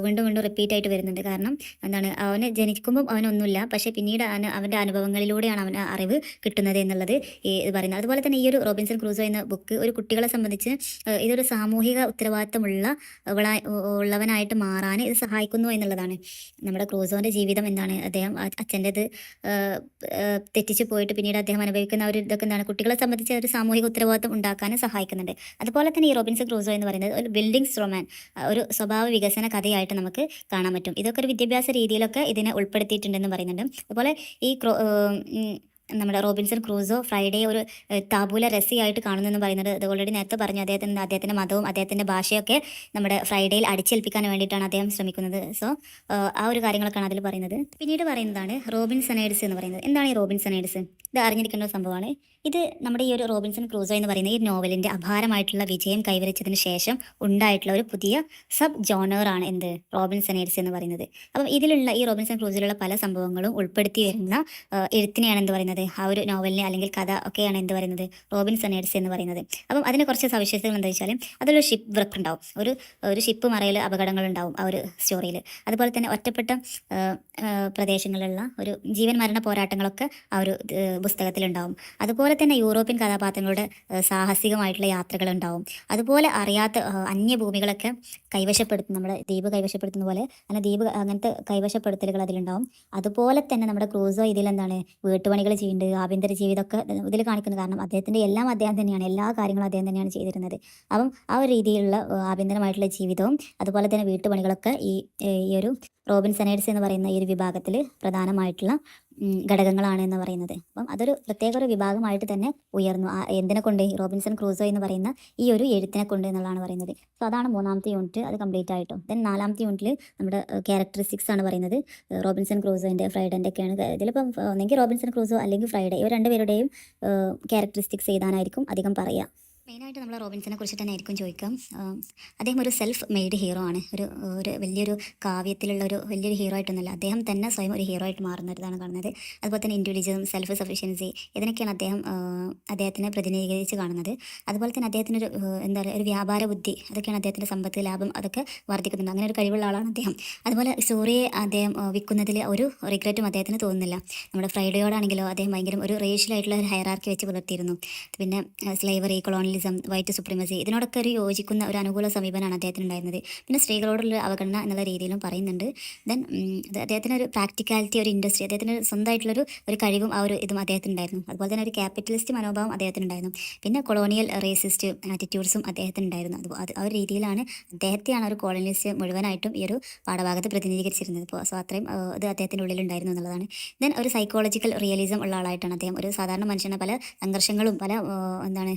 വീണ്ടും റിപ്പീറ്റ് ആയിട്ട് വരുന്നുണ്ട്. കാരണം എന്താണ്, അവന് ജനിക്കുമ്പം അവനൊന്നുമില്ല, പക്ഷേ പിന്നീട് അവൻ്റെ അനുഭവങ്ങളിലൂടെയാണ് അവന് അറിവ് കിട്ടുന്നത് എന്നുള്ളത് ഇത് പറയുന്നത്. അതുപോലെ തന്നെ ഈ ഒരു റോബിൻസൺ ക്രൂസോ എന്ന ബുക്ക് ഒരു കുട്ടികളെ സംബന്ധിച്ച് ഇതൊരു സാമൂഹിക ഉള്ളവനായിട്ട് മാറാൻ ഇത് സഹായിക്കുന്നു എന്നുള്ളതാണ്. നമ്മുടെ ക്രൂസോൻ്റെ ജീവിതം എന്താണ്, അദ്ദേഹം അച്ഛൻ്റെത് തെറ്റിച്ച് പോയിട്ട് പിന്നീട് അദ്ദേഹം അനുഭവിക്കുന്ന ഒരു ഇതൊക്കെ എന്താണ്, കുട്ടികളെ സംബന്ധിച്ച് ഒരു സാമൂഹിക ഉത്തരവാദിത്വം ഉണ്ടാക്കാനും സഹായിക്കുന്നുണ്ട്. അതുപോലെ തന്നെ ഈ റോബിൻസൺ ക്രൂസോ എന്ന് പറയുന്നത് ഒരു ബിൽഡിംഗ്സ് റൊമാൻ, ഒരു സ്വഭാവ വികസന കഥയായിട്ട് നമുക്ക് കാണാൻ പറ്റും. ഇതൊക്കെ ഒരു വിദ്യാഭ്യാസ രീതിയിലൊക്കെ ഇതിനെ ഉൾപ്പെടുത്തിയിട്ടുണ്ടെന്ന് പറയുന്നുണ്ട്. അതുപോലെ ഈ നമ്മുടെ റോബിൻസൺ ക്രൂസോ ഫ്രൈഡേ ഒരു താബൂല രസിയായിട്ട് കാണുന്നെന്ന് പറയുന്നത്, അത് ഓൾറെഡി നേരത്തെ പറഞ്ഞു. അദ്ദേഹത്തിൻ്റെ മതവും അദ്ദേഹത്തിൻ്റെ ഭാഷയൊക്കെ നമ്മുടെ ഫ്രൈഡേയിൽ അടിച്ചേൽപ്പിക്കാൻ വേണ്ടിയിട്ടാണ് അദ്ദേഹം ശ്രമിക്കുന്നത്. സോ ആ ഒരു കാര്യങ്ങളൊക്കെയാണ് അതിൽ പറയുന്നത്. പിന്നീട് പറയുന്നതാണ് റോബിൻസണേഡ്സ് എന്ന് പറയുന്നത്. എന്താണ് ഈ റോബിൻസണേഡ്സ്? ഇത് അറിഞ്ഞിരിക്കേണ്ട ഒരു സംഭവമാണ്. ഇത് നമ്മുടെ ഈ ഒരു റോബിൻസൺ ക്രൂസോ എന്ന് പറയുന്ന ഈ നോവലിൻ്റെ അപാരമായിട്ടുള്ള വിജയം കൈവരിച്ചതിന് ശേഷം ഉണ്ടായിട്ടുള്ള ഒരു പുതിയ സബ് ജോണറാണ് എന്ത്, റോബിൻസണേഡ്സ് എന്ന് പറയുന്നത്. അപ്പം ഇതിലുള്ള ഈ റോബിൻസൺ ക്രൂസോയിലുള്ള പല സംഭവങ്ങളും ഉൾപ്പെടുത്തി വരുന്ന എഴുത്തിനെയാണ് എന്ത് പറയുന്നത്, ആ ഒരു നോവലിനെ അല്ലെങ്കിൽ കഥ ഒക്കെയാണ് എന്ത് പറയുന്നത്, റോബിൻസണേഡ്സ് എന്ന് പറയുന്നത്. അപ്പം അതിന് കുറച്ച് സവിശേഷതകൾ എന്താ വെച്ചാൽ, അതിലൊരു ഷിപ്പ് വർക്ക് ഉണ്ടാവും, ഒരു ഷിപ്പ് മറയിൽ അപകടങ്ങൾ ഉണ്ടാവും ആ ഒരു സ്റ്റോറിയിൽ. അതുപോലെ തന്നെ ഒറ്റപ്പെട്ട പ്രദേശങ്ങളിലുള്ള ഒരു ജീവൻ മരണ പോരാട്ടങ്ങളൊക്കെ ആ ഒരു പുസ്തകത്തിലുണ്ടാവും. അതുപോലെ തന്നെ യൂറോപ്യൻ കഥാപാത്രങ്ങളുടെ സാഹസികമായിട്ടുള്ള യാത്രകളുണ്ടാവും. അതുപോലെ അറിയാത്ത അന്യഭൂമികളൊക്കെ നമ്മുടെ ദ്വീപ് കൈവശപ്പെടുത്തുന്ന പോലെ അങ്ങനത്തെ കൈവശപ്പെടുത്തലുകൾ അതിലുണ്ടാവും. അതുപോലെ തന്നെ നമ്മുടെ ക്രൂസോ ഇതിലെന്താണ്, വീട്ടുപണികൾ ചെയ്യുന്നുണ്ട്, ആഭ്യന്തര ജീവിതമൊക്കെ ഇതിൽ കാണിക്കുന്നത്. കാരണം അദ്ദേഹം തന്നെയാണ് എല്ലാ കാര്യങ്ങളും അദ്ദേഹം തന്നെയാണ് ചെയ്തിരുന്നത്. അപ്പം ആ ഒരു രീതിയിലുള്ള ആഭ്യന്തരമായിട്ടുള്ള ജീവിതവും അതുപോലെ തന്നെ വീട്ടുപണികളൊക്കെ ഈ ഒരു റോബിൻസണേഡ്സ് എന്ന് പറയുന്ന ഈ ഒരു വിഭാഗത്തിൽ പ്രധാനമായിട്ടുള്ള ഘടകങ്ങളാണ് എന്ന് പറയുന്നത്. അപ്പം അതൊരു പ്രത്യേക ഒരു വിഭാഗമായിട്ട് തന്നെ ഉയർന്നു. എന്തിനെ കൊണ്ട്? റോബിൻസൺ ക്രൂസോ എന്ന് പറയുന്ന ഈ ഒരു എഴുത്തിനെ കൊണ്ട് എന്നുള്ളതാണ് പറയുന്നത്. സോ അതാണ് 3ാമത്തെ യൂണിറ്റ്, അത് കംപ്ലീറ്റ് ആയിട്ടും. ദെൻ 4ാമത്തെ യൂണിറ്റിൽ നമ്മുടെ ക്യാരക്ടറിസ്റ്റിക്സ് ആണ് പറയുന്നത്. റോബിൻസൺ ക്രൂസോൻ്റെ ഫ്രൈഡേൻ്റെ ഒക്കെയാണ്. ഇതിലിപ്പം ഒന്നെങ്കിൽ റോബിൻസൺ ക്രൂസോ അല്ലെങ്കിൽ ഫ്രൈഡേ, ഇവർ രണ്ടുപേരുടെയും ക്യാരക്ടറിസ്റ്റിക്സ് എഴുതാനായിരിക്കും അധികം പറയുക. മെയിനായിട്ട് നമ്മൾ റോബിൻസനെ കുറിച്ചിട്ട് തന്നെ ആയിരിക്കും ചോദിക്കാം. അദ്ദേഹം ഒരു സെൽഫ് മെയ്ഡ് ഹീറോ ആണ്. ഒരു വലിയൊരു കാവ്യത്തിലുള്ള ഒരു വലിയൊരു ഹീറോ ആയിട്ടൊന്നുമല്ല. അദ്ദേഹം തന്നെ സ്വയം ഒരു ഹീറോ ആയിട്ട് മാറുന്നതാണ് കാണുന്നത്. അതുപോലെ തന്നെ ഇൻഡിവിജ്വലിസം, സെൽഫ് സഫിഷ്യൻസി ഇതിനൊക്കെയാണ് അദ്ദേഹത്തിനെ പ്രതിനിധീകരിച്ച് കാണുന്നത്. അതുപോലെ തന്നെ അദ്ദേഹത്തിനൊരു എന്താ പറയുക ഒരു വ്യാപാര ബുദ്ധി അതൊക്കെയാണ് അദ്ദേഹത്തിൻ്റെ സമ്പത്ത് ലാഭം അതൊക്കെ വർദ്ധിക്കുന്നുണ്ട്. അങ്ങനെ ഒരു കഴിവുള്ള ആളാണ് അദ്ദേഹം. അതുപോലെ സൂര്യയെ അദ്ദേഹം വിൽക്കുന്നതിൽ ഒരു റിഗ്രറ്റും അദ്ദേഹത്തിന് തോന്നുന്നില്ല. നമ്മുടെ ഫ്രൈഡേയോടാണെങ്കിലോ അദ്ദേഹം ഭയങ്കര ഒരു റേഷ്യലായിട്ടുള്ള ഒരു ഹയറാർക്കി വെച്ച് പുലർത്തിയിരുന്നു. പിന്നെ സ്ലേവറി, കൊളോണിയലിസം, വൈറ്റ് സുപ്രീമസി ഇതിനോടൊക്കെ ഒരു യോജിക്കുന്ന ഒരു അനുകൂല സമീപനമാണ് അദ്ദേഹത്തിന് ഉണ്ടായിരുന്നത്. പിന്നെ സ്ത്രീകളോടുള്ള അവഗണന എന്നുള്ള രീതിയിലും പറയുന്നുണ്ട്. ദെൻ അദ്ദേഹത്തിന് ഒരു പ്രാക്ടിക്കാലിറ്റി, ഒരു ഇൻഡസ്ട്രി, അദ്ദേഹത്തിന് സ്വന്തമായിട്ടുള്ളൊരു കഴിവും ആ ഒരു ഇതും അദ്ദേഹത്തിനുണ്ടായിരുന്നു. അതുപോലെ തന്നെ ഒരു ക്യാപിറ്റലിസ്റ്റ് മനോഭാവം അദ്ദേഹത്തിനുണ്ടായിരുന്നു. പിന്നെ കൊളോണിയൽ റേസിസ്റ്റ് ആറ്റിറ്റ്യൂഡ്സും അദ്ദേഹത്തിനുണ്ടായിരുന്നു. അത് ആ ഒരു രീതിയിലാണ് അദ്ദേഹത്തെയാണ് ഒരു കോളനിസ്റ്റ് മുഴുവനായിട്ടും ഈ ഒരു പാഠഭാഗത്ത് പ്രതിനിധീകരിച്ചിരുന്നത്. ഇപ്പോൾ സോ അത്രയും ഇത് അദ്ദേഹത്തിൻ്റെ ഉള്ളിലുണ്ടായിരുന്നു എന്നുള്ളതാണ്. ദെൻ ഒരു സൈക്കോളജിക്കൽ റിയലിസം ഉള്ള ആളായിട്ടാണ് അദ്ദേഹം. ഒരു സാധാരണ മനുഷ്യനെ പല സംഘർഷങ്ങളും പല എന്താണ്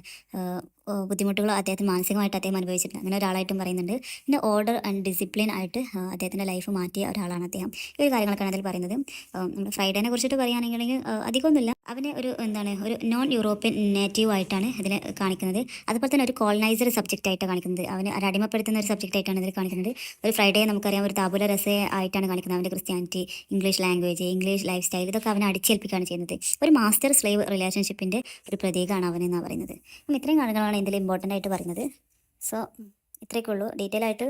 ബുദ്ധിമുട്ടുകളും അദ്ദേഹത്തിന് മാനസികമായിട്ട് അദ്ദേഹം അനുഭവിച്ചിട്ടുണ്ട്. അങ്ങനെ ഒരാളായിട്ടും പറയുന്നുണ്ട്. പിന്നെ ഓർഡർ ആൻഡ് ഡിസിപ്ലിൻ ആയിട്ട് അദ്ദേഹത്തിൻ്റെ ലൈഫ് മാറ്റിയ ഒരാളാണ് അദ്ദേഹം. ഈ ഒരു കാര്യങ്ങളൊക്കെയാണ് അതിൽ പറയുന്നത്. നമ്മുടെ ഫ്രൈഡേനെ കുറിച്ചിട്ട് പറയുകയാണെങ്കിൽ അധികമൊന്നുമില്ല. അവനെ ഒരു നോൺ യൂറോപ്യൻ നേറ്റീവ് ആയിട്ടാണ് ഇതിനെ കാണിക്കുന്നത്. അതുപോലെ തന്നെ ഒരു കോളനൈസർ സബ്ജക്റ്റ് ആയിട്ടാണ് കാണിക്കുന്നത്. അവനെ ഒരു അടിമപ്പെടുത്തുന്ന ഒരു സബ്ജക്റ്റ് ആയിട്ടാണ് ഇതിൽ കാണിക്കുന്നത്. ഒരു ഫ്രൈഡേ നമുക്കറിയാം ഒരു താബുല രസ ആയിട്ടാണ് കാണിക്കുന്നത്. അവൻ്റെ Christianity, English language, English life style ഇതൊക്കെ അവനെ അടിച്ചേൽപ്പിക്കുകയാണ് ചെയ്യുന്നത്. ഒരു മാസ്റ്റർ സ്ലേവ് റിലേഷൻഷിപ്പിൻ്റെ ഒരു പ്രതീകമാണ് അവനെന്നാണ് പറയുന്നത്. അപ്പം ഇത്രയും കാര്യങ്ങളാണ് ഇതിൽ ഇമ്പോർട്ടൻ്റ് ആയിട്ട് പറയുന്നത്. സോ ഇത്രയൊക്കെ ഉള്ളൂ. ഡീറ്റെയിൽ ആയിട്ട്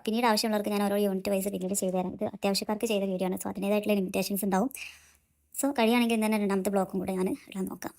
പിന്നീട് ആവശ്യമുള്ളവർക്ക് ഞാൻ ഓരോ യൂണിറ്റ് വൈസ് പിന്നീട് ചെയ്തു തരാം. ഇത് അത്യാവശ്യക്കാർക്ക് ചെയ്ത വീഡിയോ ആണ്. സോ അതിൻ്റേതായിട്ടുള്ള ലിമിറ്റേഷൻസ് ഉണ്ടാവും. സോ കഴിയുകയാണെങ്കിൽ ഇന്ന് തന്നെ രണ്ടാമത്തെ ബ്ലോക്കും കൂടെ ഞാൻ ഇടാൻ നോക്കാം.